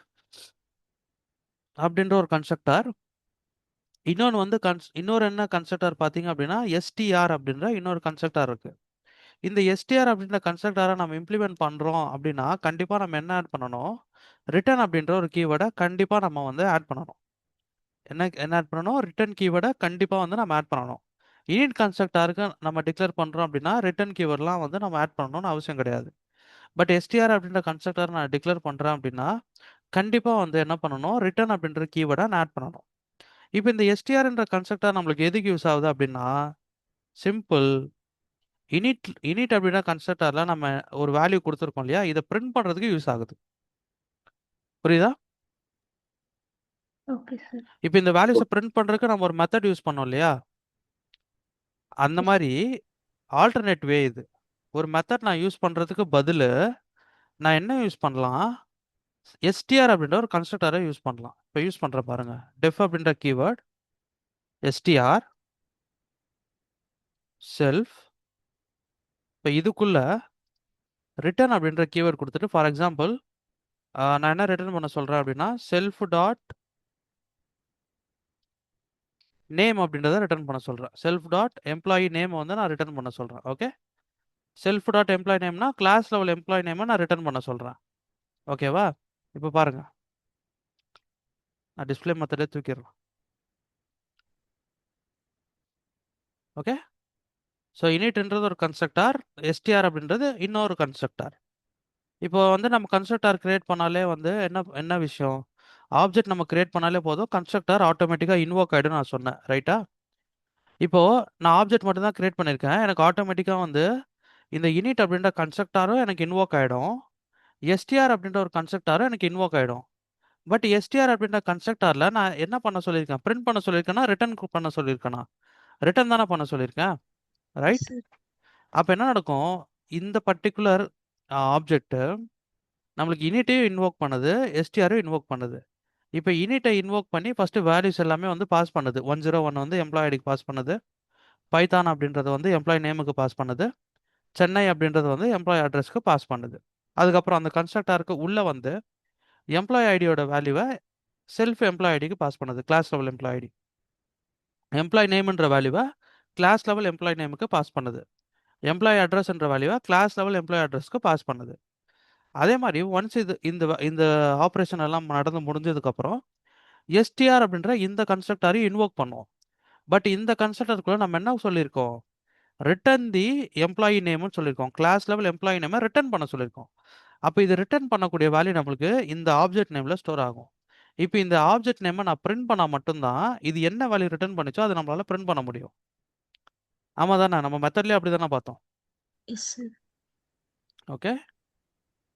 அப்படின்ற ஒரு கன்ஸ்ட்ரக்டர், இன்னொன்று வந்து இன்னொரு என்ன கன்ஸ்ட்ரக்டர் பார்த்தீங்க அப்படின்னா எஸ்டிஆர் அப்படின்ற இன்னொரு கன்ஸ்ட்ரக்டர் இருக்கு. இந்த எஸ்டிஆர் அப்படின்ற கன்ஸ்ட்ரக்டரை நம்ம இம்ப்ளிமெண்ட் பண்ணுறோம் அப்படின்னா கண்டிப்பாக நம்ம என்ன ஆட் பண்ணணும், ரிட்டர்ன் அப்படின்ற ஒரு கீவேர்டை கண்டிப்பாக நம்ம வந்து ஆட் பண்ணணும். என்ன ஆட் பண்ணணும்? ரிட்டர்ன் கீவேர்டை கண்டிப்பாக வந்து நம்ம ஆட் பண்ணணும். இனிட் கன்ஸ்ட்ரக்டருக்கு நம்ம டிக்ளேர் பண்ணுறோம் அப்படின்னா ரிட்டர்ன் கீவேர்ட்லாம் வந்து நம்ம ஆட் பண்ணணும்னு அவசியம் கிடையாது. பட் எஸ்டிஆர் அப்படின்ற கன்ஸ்ட்ரக்டர் நான் டிக்ளேர் பண்ணுறேன் அப்படின்னா கண்டிப்பாக வந்து என்ன பண்ணணும், ரிட்டர்ன் அப்படின்ற கீவேர்டை நான் ஆட் பண்ணணும். இப்போ இந்த எஸ்டிஆர்ன்ற கன்ஸ்ட்ரக்டர் நம்மளுக்கு எதுக்கு யூஸ் ஆகுது அப்படின்னா, சிம்பிள். இனிட் அப்படின்னா கன்ஸ்ட்ரக்டரில் நம்ம ஒரு வேல்யூ கொடுத்துருக்கோம் இல்லையா, இதை பிரிண்ட் பண்ணுறதுக்கு யூஸ் ஆகுது. புரியுதா? Okay sir. இப்போ இந்த வேல்யூஸை பிரிண்ட் பண்ணுறதுக்கு நம்ம ஒரு மெத்தட் யூஸ் பண்ணோம் இல்லையா, அந்த மாதிரி ஆல்டர்னேட் வே இது. ஒரு மெத்தட் நான் யூஸ் பண்ணுறதுக்கு பதில் நான் என்ன யூஸ் பண்ணலாம், எஸ்டிஆர் அப்படின்ற ஒரு கன்ஸ்ட்ரக்டரை யூஸ் பண்ணலாம். இப்போ யூஸ் பண்ணுற பாருங்க, டெஃப் அப்படின்ற கீவேர்ட், எஸ்டிஆர் செல்ஃப், இப்போ இதுக்குள்ள ரிட்டர்ன் அப்படின்ற கீவேர்ட் கொடுத்துட்டு, ஃபார் எக்ஸாம்பிள் நான் என்ன ரிட்டர்ன் பண்ண சொல்கிறேன் அப்படின்னா செல்ஃப் டாட் நேம் அப்படின்றத ரிட்டர்ன் பண்ண சொல்கிறேன். செல்ஃப் டாட் எம்ப்ளாயி நேம் வந்து நான் ரிட்டர்ன் பண்ண சொல்கிறேன். ஓகே, செல்ஃப் டாட் எம்ப்ளாயி நேம்னா கிளாஸ் லெவல் எம்ப்ளாயி நேமை நான் ரிட்டர்ன் பண்ண சொல்கிறேன். ஓகேவா? இப்போ பாருங்க, நான் டிஸ்பிளே மெத்தடே தூக்கிடுறேன். ஓகே, ஸோ இனிட்ன்றது ஒரு கன்ஸ்ட்ரக்டார், எஸ்டிஆர் அப்படின்றது இன்னொரு கன்ஸ்ட்ரக்டார். இப்போ வந்து நம்ம கன்ஸ்ட்ரக்டார் கிரியேட் பண்ணாலே வந்து என்ன என்ன விஷயம், ஆப்ஜெக்ட் நம்ம கிரியேட் பண்ணாலே போதும், கன்ஸ்ட்ரக்டார் ஆட்டோமேட்டிக்காக இன்வோக் ஆகிடும் நான் சொன்னேன், ரைட்டா? இப்போ நான் ஆப்ஜெக்ட் மட்டும் தான் கிரியேட் பண்ணியிருக்கேன், எனக்கு ஆட்டோமேட்டிக்காக வந்து இந்த இனிட் அப்படின்ற கன்ஸ்ட்ரக்டாரும் எனக்கு இன்வோக் ஆகிடும், எஸ்டிஆர் அப்படின்ற ஒரு கன்ஸ்ட்ரக்டாரும் எனக்கு இன்வோக் ஆகிடும். பட் எஸ்டிஆர் அப்படின்ற கன்ஸ்ட்ரக்டாரில் நான் என்ன பண்ண சொல்லியிருக்கேன், பிரிண்ட் பண்ண சொல்லியிருக்கேன்னா ரிட்டர்ன் பண்ண சொல்லியிருக்கேனா? ரிட்டர்ன் தானே பண்ண சொல்லியிருக்கேன், ரைட்? சார் அப்போ என்ன நடக்கும், இந்த பர்டிகுலர் ஆப்ஜெக்ட் நம்மளுக்கு இனிட்டையும் இன்வோக் பண்ணுது, எஸ்டிஆரையும் இன்வோக் பண்ணுது. இப்போ இனிட்டை இன்வோக் பண்ணி ஃபர்ஸ்ட் வேல்யூஸ் எல்லாமே வந்து பாஸ் பண்ணுது. 101 வந்து எம்ப்ளாய் ஐடிக்கு பாஸ் பண்ணுது, பைத்தான் அப்படின்றது வந்து எம்ப்ளாய் நேமுக்கு பாஸ் பண்ணுது, சென்னை அப்படின்றது வந்து எம்ப்ளாய் அட்ரஸ்க்கு பாஸ் பண்ணுது. அதுக்கப்புறம் அந்த கன்ஸ்ட்ரக்டாருக்கு உள்ள வந்து எம்ப்ளாய் ஐடியோட வேல்யூவை செல்ஃப் எம்ப்ளாய் ஐடிக்கு பாஸ் பண்ணுது, class level employee ID. Employee நேம்ன்ற வேல்யூவை கிளாஸ் லெவல் எம்ப்ளாய் நேமுக்கு பாஸ் பண்ணுது, எம்ப்ளாய் அட்ரஸ்ன்ற வேல்யூவை கிளாஸ் லெவல் எம்ப்ளாய் அட்ரஸ்க்கு பாஸ் பண்ணுது. அதே மாதிரி ஒன்ஸ் இது இந்த இந்த ஆப்ரேஷன் எல்லாம் நடந்து முடிஞ்சதுக்கப்புறம் எஸ்டிஆர் அப்படின்ற இந்த கன்ஸ்ட்ரக்டாரையும் இன்வோக் பண்ணுவோம். பட் இந்த கன்ஸ்ட்ரக்டருக்குள்ள நம்ம என்ன சொல்லியிருக்கோம், ரிட்டர்ன் தி எம்ப்ளாயி நேம்னு சொல்லியிருக்கோம், கிளாஸ் லெவல் எம்ப்ளாயி நேமை ரிட்டர்ன் பண்ண சொல்லியிருக்கோம். அப்போ இது ரிட்டர்ன் பண்ணக்கூடிய வேல்யூ நம்மளுக்கு இந்த ஆப்ஜெக்ட் நேமில் ஸ்டோர் ஆகும். இப்போ இந்த ஆப்ஜெக்ட் நேமை நான் பிரிண்ட் பண்ணால் மட்டும்தான் இது என்ன வேல்யூ ரிட்டர்ன் பண்ணிச்சோ அதை நம்மளால பிரிண்ட் பண்ண முடியும். ஆமாம் தானே, நம்ம மெத்தட்லேயே அப்படி தானே பார்த்தோம். எஸ் சார் ஓகே,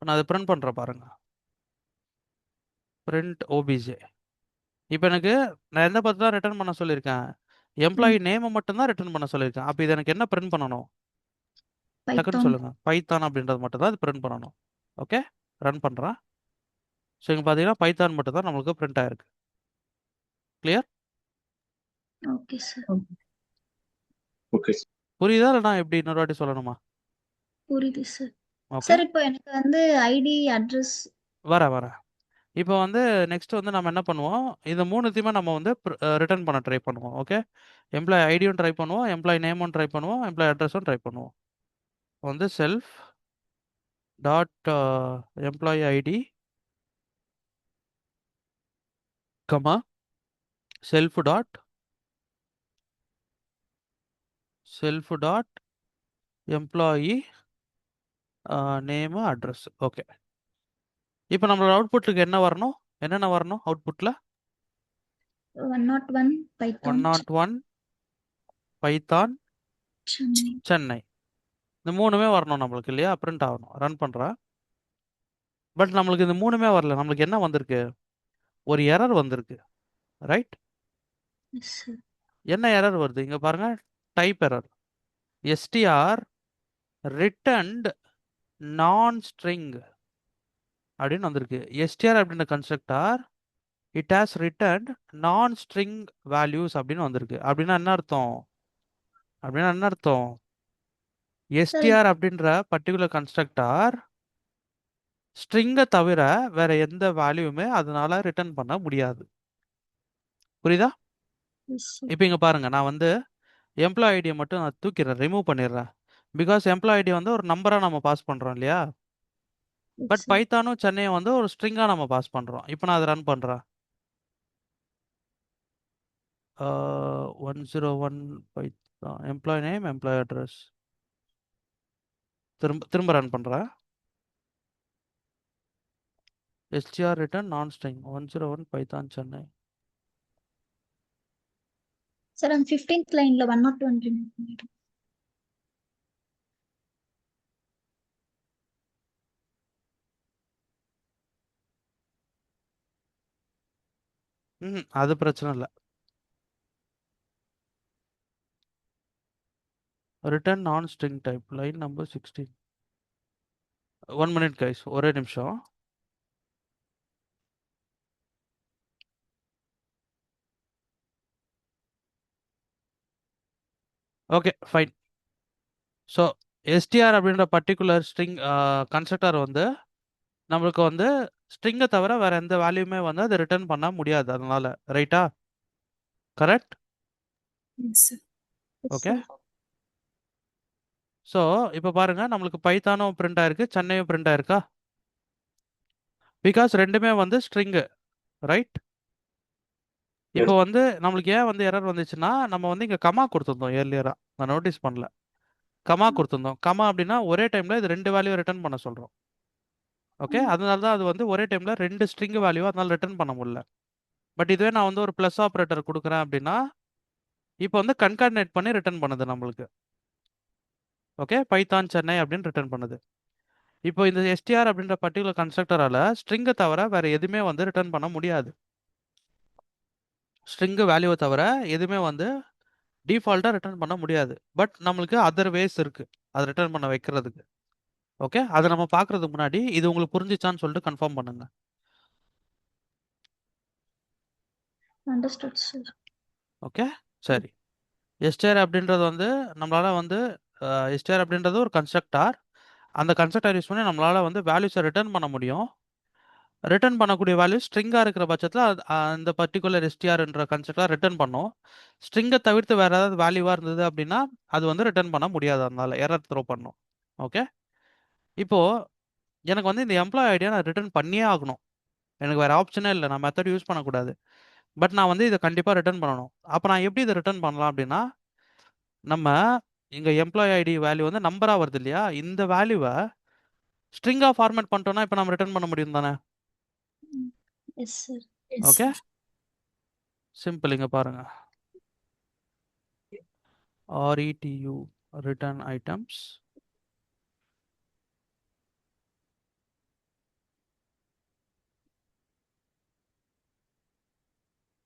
நான் அதை பிரிண்ட் பண்ணுறேன் பாருங்க, பிரிண்ட் ஓபிஜே. இப்போ எனக்கு நான் எந்த பார்த்து தான் ரிட்டர்ன் பண்ண சொல்லியிருக்கேன், எம்ப்ளாயி நேமை மட்டும்தான் ரிட்டர்ன் பண்ண சொல்லியிருக்கேன். அப்போ இது எனக்கு என்ன பிரிண்ட் பண்ணணும், டக்குன்னு பைத்தான் சொல்லுங்கள். பைத்தான் அப்படின்றது மட்டும் தான் இது பிரிண்ட் பண்ணணும். ஓகே, ரன் பண்ணுறேன். ஸோ இங்கே பார்த்தீங்கன்னா பைத்தான் மட்டும் தான் நம்மளுக்கு பிரிண்ட் ஆயிருக்கு. கிளியர்? Okay sir okay. புரியுதா இல்லை நான் எப்படி இன்னொரு வாட்டி சொல்லணுமா? புரியுது சார். ஓகே, சார் இப்போ எனக்கு வந்து ஐடி அட்ரஸ் வரேன். இப்போ வந்து நெக்ஸ்ட் வந்து நம்ம என்ன பண்ணுவோம், இந்த மூணுத்தையுமே நம்ம வந்து ரிட்டர்ன் பண்ண ட்ரை பண்ணுவோம். ஓகே, எம்ப்ளாய் ஐடியும் ட்ரை பண்ணுவோம், எம்ப்ளாய் நேமும் ட்ரை பண்ணுவோம், எம்ப்ளாய் அட்ரஸும் ட்ரை பண்ணுவோம். வந்து self dot employee ID comma self dot employee name address. Okay, இப்போ நம்மளோட அவுட்புட்டுக்கு என்ன வரணும், என்னென்ன வரணும் அவுட்புட்டில்? 101 பைத்தான் 101 பைத்தான் சென்னை. சென்னை, இந்த மூணுமே வரணும் நம்மளுக்கு இல்லையா, பிரிண்ட் ஆகணும். ரன் பண்ணுறேன். பட் நம்மளுக்கு இந்த மூணுமே வரல, நம்மளுக்கு என்ன வந்திருக்கு, ஒரு எரர் வந்திருக்கு, ரைட்? எஸ் சார் என்ன எரர் வருது இங்கே பாருங்க, டைப் எரர். எஸ்டிஆர் ரிட்டன்ட் நான் ஸ்ட்ரிங் அப்படின்னு வந்திருக்கு. எஸ்டிஆர் அப்படின்ற கன்ஸ்ட்ரக்டார் இட் ஹாஸ் ரிட்டன்ட் நான் ஸ்ட்ரிங் வேல்யூஸ் அப்படின்னு வந்திருக்கு. அப்படின்னா என்ன அர்த்தம், எஸ்டிஆர் அப்படின்ற பர்டிகுலர் கன்ஸ்ட்ரக்டார் ஸ்ட்ரிங்கை தவிர வேற எந்த வேல்யூமே அதனால ரிட்டர்ன் பண்ண முடியாது. புரியுதா? எஸ் சார் இப்போ இங்கே பாருங்க, நான் வந்து எம்ப்ளாய் ஐடியை மட்டும் நான் தூக்கிடுறேன், ரிமூவ் பண்ணிடுறேன். பிகாஸ் எம்ப்ளாய் ஐடி வந்து ஒரு நம்பராக நம்ம பாஸ் பண்ணுறோம் இல்லையா, பட் பைத்தானும் சென்னையும் வந்து ஒரு ஸ்ட்ரிங்காக நம்ம பாஸ் பண்ணுறோம். இப்போ நான் அதை ரன் பண்ணுறேன். 101 Python employee name employee address, திரும்ப ரன் பண்ணுறேன். STR return non string 101 Python Chennai. Sir அந்த 15th லைன்ல 101 ரிமூவ் பண்ணிடுங்க. அது பிரச்சனை இல்லை. Return non string type line number 16. 1 minute guys, ஒரே நிமிஷம். Okay fine. ஸோ எஸ்டிஆர் அப்படின்ற பர்டிகுலர் ஸ்ட்ரிங் கன்ஸ்ட்ரக்டர் வந்து நம்மளுக்கு வந்து ஸ்ட்ரிங்கை தவிர வேற எந்த வேல்யூமே வந்து அதை ரிட்டர்ன் பண்ண முடியாது, அதனால ரைட்டா? Correct? Yes sir. Okay, so இப்போ பாருங்க, நம்மளுக்கு பைத்தானும் பிரிண்ட் ஆயிருக்கு, சென்னையும் பிரிண்ட் ஆயிருக்கா, பிகாஸ் ரெண்டுமே வந்து ஸ்ட்ரிங்கு, ரைட்? இப்போ வந்து நம்மளுக்கு ஏன் வந்து எரர் வந்துச்சுன்னா, நம்ம வந்து இங்கே கமா கொடுத்துருந்தோம் ஏர்லியராக, நான் நோட்டீஸ் பண்ணல. கமா கொடுத்துருந்தோம். கமா அப்படின்னா ஒரே டைம்ல இது 2 வேல்யூ ரிட்டர்ன் பண்ண சொல்றோம். ஓகே, அதனால தான் அது வந்து ஒரே டைம்ல 2 ஸ்ட்ரிங் வேல்யூ அதனால ரிட்டர்ன் பண்ண முடியல. பட் இதுவே நான் வந்து ஒரு ப்ளஸ் ஆப்ரேட்டர் கொடுக்குறேன் அப்படின்னா இப்போ வந்து கன்கார்டினேட் பண்ணி ரிட்டர்ன் பண்ணுது நம்மளுக்கு. ஓகே, பைத்தான் சென்னை அப்படின்னு ரிட்டர்ன் பண்ணுது. இப்போ இந்த எஸ்டிஆர் அப்படின்ற பர்டிகுலர் கன்ஸ்ட்ரக்டரால ஸ்ட்ரிங்கை தவிர வேற எதுவுமே வந்து ரிட்டர்ன் பண்ண முடியாது. ஸ்ட்ரிங்கு வேல்யூவை தவிர எதுவுமே வந்து டிஃபால்ட்டாக ரிட்டர்ன் பண்ண முடியாது. பட் நம்மளுக்கு அதர் வேஸ் இருக்கு அதை ரிட்டர்ன் பண்ண வைக்கிறதுக்கு. ஓகே, அதை நம்ம பார்க்கறதுக்கு முன்னாடி இது உங்களுக்கு புரிஞ்சிச்சான்னு சொல்லிட்டு கன்ஃபார்ம் பண்ணுங்க. Understood sir. ஓகே, சரி. எஸ்டிஆர் அப்படின்றது வந்து நம்மளால வந்து எஸ்டிஆர் அப்படின்றது ஒரு கன்ஸ்ட்ரக்டார். அந்த கன்ஸ்ட்ரக்டர் யூஸ் பண்ணி நம்மளால வந்து வேல்யூஸை ரிட்டர்ன் பண்ண முடியும். ரிட்டர்ன் பண்ணக்கூடிய வேல்யூ ஸ்ட்ரிங்காக இருக்கிற பட்சத்தில் அந்த பர்டிகுலர் எஸ்டிஆர்ன்ற கன்ஸ்ட்ரக்டாக ரிட்டர்ன் பண்ணும். ஸ்ட்ரிங்கை தவிர்த்து வேறு ஏதாவது வேல்யூவாக இருந்தது அப்படின்னா அது வந்து ரிட்டர்ன் பண்ண முடியாது, அதனால எரர் த்ரோ பண்ணும். ஓகே, இப்போது எனக்கு வந்து இந்த எம்ப்ளாய் ஐடியா நான் ரிட்டர்ன் பண்ணியே ஆகணும். எனக்கு வேறு ஆப்ஷனே இல்லை, நான் மெத்தட் யூஸ் பண்ணக்கூடாது. பட் நான் வந்து இதை கண்டிப்பாக ரிட்டர்ன் பண்ணணும். அப்போ நான் எப்படி இதை ரிட்டர்ன் பண்ணலாம் அப்படின்னா, நம்ம இங்கே எம்ப்ளாய் ஐடி வேல்யூ வந்து நம்பராக வருது இல்லையா, இந்த வேல்யூவை ஸ்ட்ரிங்காக ஃபார்மேட் பண்ணிட்டோம்னா இப்போ நம்ம ரிட்டர்ன் பண்ண முடியும் தானே. Yes sir. Okay, simple. இங்கே பாருங்க, RETU return items.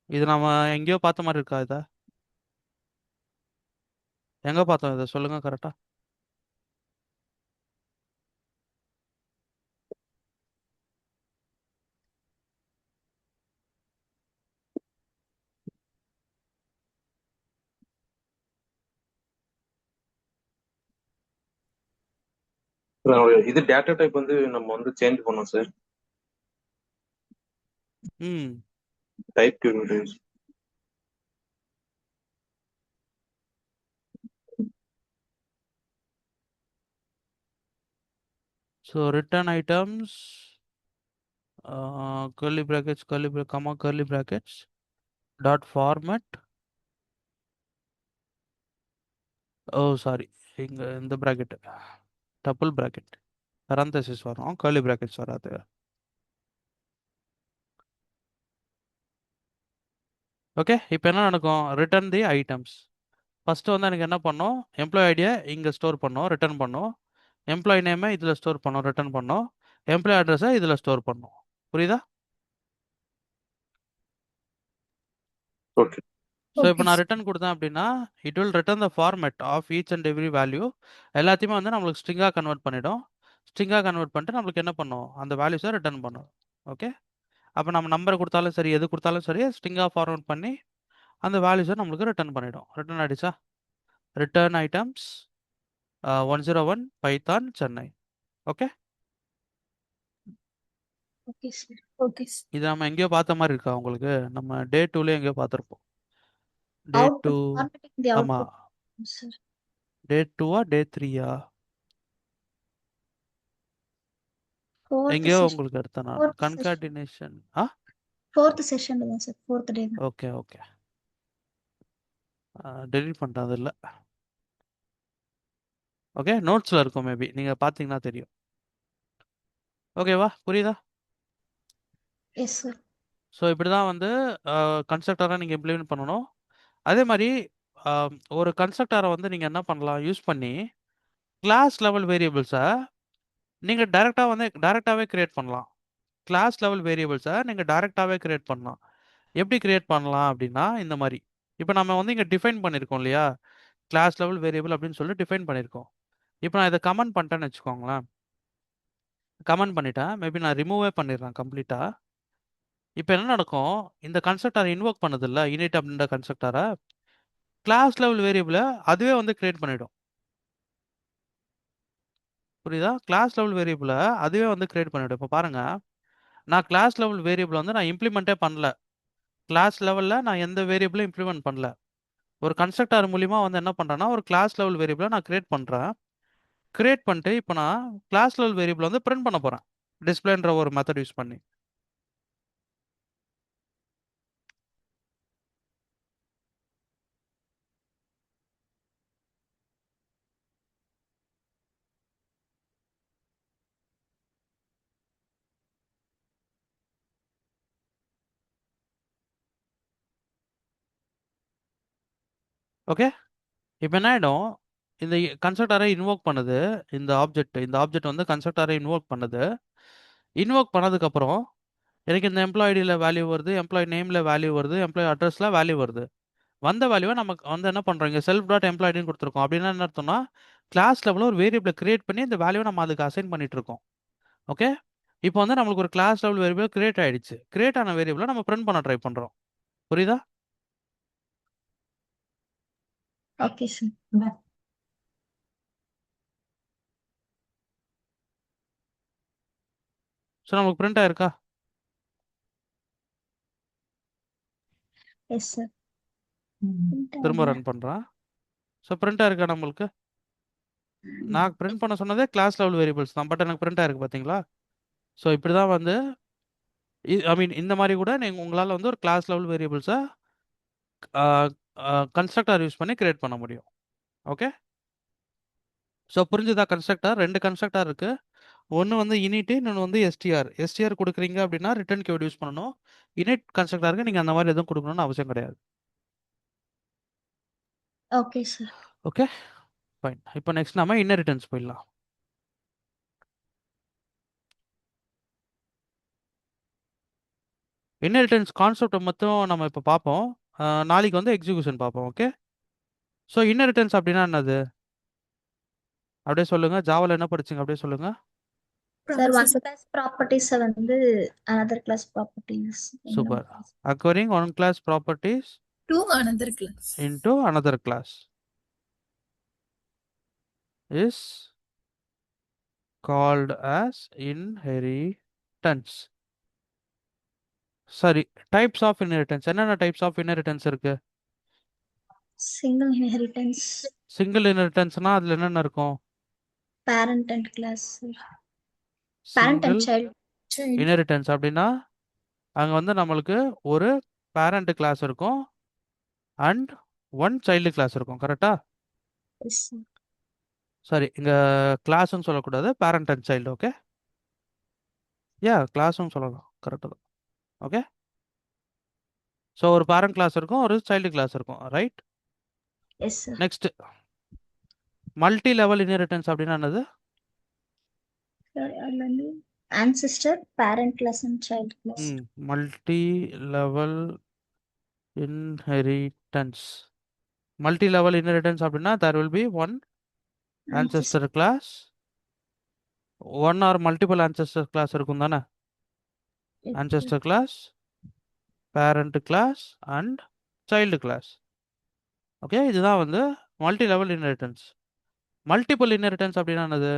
இது நம்ம எங்கேயோ பார்த்த மாதிரி இருக்கா? இதை எங்கே பார்த்தோம்? இதை சொல்லுங்க கரெக்டா. இது டேட்டா டைப் வந்து நம்ம வந்து சேஞ்ச் பண்ணோம் சார். ம் type queries. So return items curly brackets comma curly brackets dot format. Oh sorry, இங்கே இந்த ப்ராக்கெட் டபுள் ப்ராக்கெட் பரந்தசிஸ் வரும், curly brackets வராது. ஓகே, இப்போ என்ன நடக்கும்? ரிட்டர்ன் தி ஐட்டம்ஸ். ஃபஸ்ட்டு வந்து எனக்கு என்ன பண்ணோம்? எம்ப்ளாய் ஐடியா இங்கே ஸ்டோர் பண்ணோம், ரிட்டர்ன் பண்ணோம். எம்ப்ளாய் நேமை இதில் ஸ்டோர் பண்ணோம், ரிட்டர்ன் பண்ணோம். எம்ப்ளாய் அட்ரஸை இதில் ஸ்டோர் பண்ணோம். புரியுதா? ஓகே. ஸோ இப்போ நான் ரிட்டர்ன் கொடுத்தேன் அப்படின்னா it will return the format of each and every value. எல்லாத்தையுமே வந்து நம்மளுக்கு ஸ்ட்ரிங்காக கன்வெர்ட் பண்ணிடும். ஸ்ட்ரிங்காக கன்வெர்ட் பண்ணிட்டு நம்மளுக்கு என்ன பண்ணும்? அந்த வேல்யூஸை ரிட்டர்ன் பண்ணும். ஓகே, அப்போ நம்ம நம்பர் கொடுத்தாலும் சரி, எது கொடுத்தாலும் சரி, ஸ்ட்ரிங்காக ஃபார்மேட் பண்ணி அந்த வேல்யூஸை நம்மளுக்கு ரிட்டர்ன் பண்ணிடும். ரிட்டர்ன் ஆயிடுச்சா? Return items 101 Python Chennai. Okay, okay sir. Okay sir. இது நம்ம எங்கேயோ பார்த்த மாதிரி இருக்கா உங்களுக்கு? நம்ம டே 2லேயே எங்கேயோ பார்த்துருப்போம். டே 2. அவுட்புட் ஃபார்மேட்டிங் தி ஆமாம், அவுட்புட் சார். டே 2ஆ டே 3ஆ ஃபோர்த் எங்கேயோ செஷன். உங்களுக்கு எடுத்தேன் நான். Fourth session. கன்கார்டினேஷன். ஃபோர்த் செஷன்ல தான் சார். ஃபோர்த் டே தான். ஓகே ஓகே, டெலிட் பண்ணிட்டேன், அது இல்லை. ஓகே, நோட்ஸில் இருக்கும், மேபி நீங்கள் பார்த்தீங்கன்னா தெரியும். ஓகேவா, புரியுதா? Yes sir. ஸோ இப்படி தான் வந்து கன்ஸ்ட்ரக்டராக நீங்கள் இம்ப்ளிமெண்ட் பண்ணணும். அதே மாதிரி ஒரு கன்ஸ்ட்ரக்டரை வந்து நீங்கள் என்ன பண்ணலாம்? யூஸ் பண்ணி கிளாஸ் லெவல் வேரியபிள்ஸை நீங்கள் டைரெக்டாகவே கிரியேட் பண்ணலாம். கிளாஸ் லெவல் வேரியபிள்ஸை நீங்கள் டைரெக்டாகவே கிரியேட் பண்ணலாம். எப்படி கிரியேட் பண்ணலாம் அப்படின்னா, இந்த மாதிரி இப்போ நம்ம வந்து இங்கே டிஃபைன் பண்ணியிருக்கோம் இல்லையா, கிளாஸ் லெவல் வேரியபிள் அப்படின்னு சொல்லி டிஃபைன் பண்ணியிருக்கோம். இப்போ நான் இதை கமெண்ட் பண்ணிட்டேன்னு வச்சுக்கோங்களேன். கமெண்ட் பண்ணிட்டேன், மேபி நான் ரிமூவே பண்ணிடுறேன் கம்ப்ளீட்டாக. இப்போ என்ன நடக்கும்? இந்த கன்ஸ்ட்ரக்டரை இன்வோக் பண்ணது இல்லை, இனிட் அப்படின்ற கன்ஸ்ட்ரக்டரை கிளாஸ் லெவல் வேரியபிளை அதுவே வந்து கிரியேட் பண்ணிடும். புரியுதா? கிளாஸ் லெவல் வேரியபிளை அதுவே வந்து கிரியேட் பண்ணிவிடும். இப்போ பாருங்கள், நான் கிளாஸ் லெவல் வேரியபிள் வந்து நான் இம்ப்ளிமெண்ட்டே பண்ணல. கிளாஸ் லெவலில் நான் எந்த வேரியபிளும் இம்ப்ளிமெண்ட் பண்ணல. ஒரு கன்ஸ்ட்ரக்டர் மூலிமா வந்து என்ன பண்ணுறேன்னா, ஒரு கிளாஸ் லெவல் வேரியபிளை நான் கிரியேட் பண்ணுறேன். கிரியேட் பண்ணிட்டு இப்போ நான் கிளாஸ் லெவல் வேரியபிள் வந்து பிரிண்ட் பண்ண போகிறேன், டிஸ்பிளேன்ற ஒரு மெத்தட் யூஸ் பண்ணி. ஓகே. இப்போ என்ன ஆகிடும், இந்த கன்ஸ்ட்ரக்டரை இன்வோக் பண்ணுது. இந்த ஆப்ஜெக்ட் வந்து கன்ஸ்ட்ரக்டரை இன்வோக் பண்ணுது. இன்வோக் பண்ணதுக்கப்புறம் எனக்கு இந்த எம்ப்ளாய் ஐடியில் வேல்யூ வருது, எம்ப்ளாய் நேமில் வேல்யூ வருது, எம்ப்ளாய் அட்ரஸில் வேல்யூ வருது. வந்த வேல்யூவை நமக்கு வந்து என்ன பண்ணுறோம், இங்கே செல்ஃப் டாட் எம்ப்ளாய் ஐடின்னு கொடுத்துருக்கோம். அப்படின்னா என்ன அர்த்தம்னா, கிளாஸ் லெவலில் ஒரு வேரியபிளை கிரியேட் பண்ணி இந்த வேல்யூவை நம்ம அதுக்கு அசைன் பண்ணிட்டு இருக்கோம். ஓகே. இப்போ வந்து நம்மளுக்கு ஒரு கிளாஸ் லெவல் வேரியபிள் கிரியேட் ஆயிடுச்சு. கிரியேட் ஆன வேரியபிளை நம்ம பிரிண்ட் பண்ண ட்ரை பண்ணுறோம். புரியுதா? Okay sir. ஸோ நமக்கு பிரிண்ட் ஆயிருக்கா? Yes sir. திரும்ப ரன் பண்ணுறேன். ஸோ பிரிண்ட் ஆயிருக்கா நம்மளுக்கு? நான் பிரிண்ட் பண்ண சொன்னதே கிளாஸ் லெவல் வேரியபிள்ஸ் தான், பட் எனக்கு பிரிண்ட் ஆயிருக்கு பார்த்தீங்களா? ஸோ இப்படி தான் வந்து ஐ மீன் இந்த மாதிரி கூட நீங்கள் உங்களால் வந்து ஒரு கிளாஸ் லெவல் வேரியபிள்ஸை கன்ஸ்ட்ரக்டர் யூஸ் பண்ணி கிரியேட் பண்ண முடியும். ஓகே. ஸோ புரிஞ்சுதா? கன்ஸ்ட்ரக்டர் 2 கன்ஸ்ட்ரக்டர் இருக்கு. ஒன்று வந்து இனிட்டு, இன்னொன்று வந்து எஸ்டிஆர். எஸ்டிஆர் கொடுக்குறீங்க அப்படின்னா ரிட்டர்ன் கீவேர்டு யூஸ் பண்ணணும். இனிட் கன்ஸ்ட்ரக்டருக்கு நீங்கள் அந்த மாதிரி எதுவும் கொடுக்கணும்னு அவசியம் கிடையாது. Okay sir. Okay fine. இப்போ நெக்ஸ்ட் நம்ம இன்னெரிட்டன்ஸ் போயிடலாம். இன்னெரிட்டன்ஸ் கான்செப்டை மட்டும் நம்ம இப்போ பார்ப்போம். நாளைக்கு வந்து எக்ஸிக்யூஷன் பார்ப்போம். ஓகே. ஸோ இன்னெரிட்டன்ஸ் அப்படின்னா என்னது? அப்படியே சொல்லுங்க. ஜாவால என்ன படிச்சீங்க? அப்படியே சொல்லுங்க. சார் ஒன் கிளாஸ் ப்ராப்பர்ட்டிஸை வந்து another class properties. Super. Acquiring one class properties To another class. into another class is called as inheritance. சரி, டைப்ஸ் ஆஃப் இன்ஹெரிட்டன்ஸ் என்னென்ன டைப்ஸ் ஆஃப் இன்ஹெரிட்டன்ஸ் இருக்கு? Single inheritance, சிங்கிள் இன்ஹெரிட்டன்ஸ்னா அதுல என்னென்ன இருக்கும்? parent and class, sir. Parent and single child. Inheritance அப்படின்னா அங்க வந்து நம்மளுக்கு ஒரு பேரண்ட் கிளாஸ் இருக்கும் அண்ட் ஒன் சைல்டு கிளாஸ் இருக்கும். கரெக்டா? Yes, sir. சரி, இங்க கிளாஸ்ன்னு சொல்லக்கூடாது, பேரண்ட் அண்ட் சைல்டு. ஓகே. கிளாஸ்ன்னு சொல்லலாம். கரெக்டாக தான். ஓகே. ஸோ ஒரு பேரண்ட் கிளாஸ் இருக்கும், ஒரு சைல்டு கிளாஸ் இருக்கும். Right. Yes, sir. Next multi level inheritance அப்படின்னா என்னது? Sir, அதுல வந்து ancestor, parent class and child class. Multi level inheritance. Multi level inheritance அப்படின்னா there will be one ancestor class, one or multiple ancestor class இருக்கும் தானே? Yes, ancestor class, parent class and child class. Okay. இதுதான் வந்து multi level inheritance. Multiple inheritance அப்படின்னா என்னது?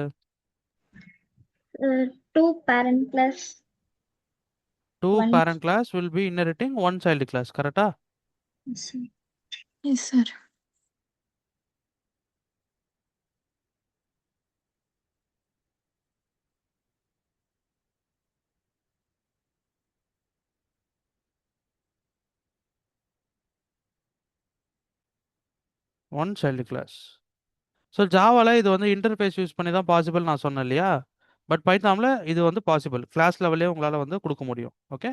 two parent class. Two One. Parent class will be inheriting one child class. கரெக்டா? Yes, sir. Yes, sir. One child class. So ஜாவாவில் இது வந்து interface use பண்ணி தான் பாசிபிள் நான் சொன்னேன் இல்லையா? பட் பைத்தானில் இது வந்து பாசிபிள். கிளாஸ் லெவலே உங்களால் வந்து கொடுக்க முடியும். ஓகே.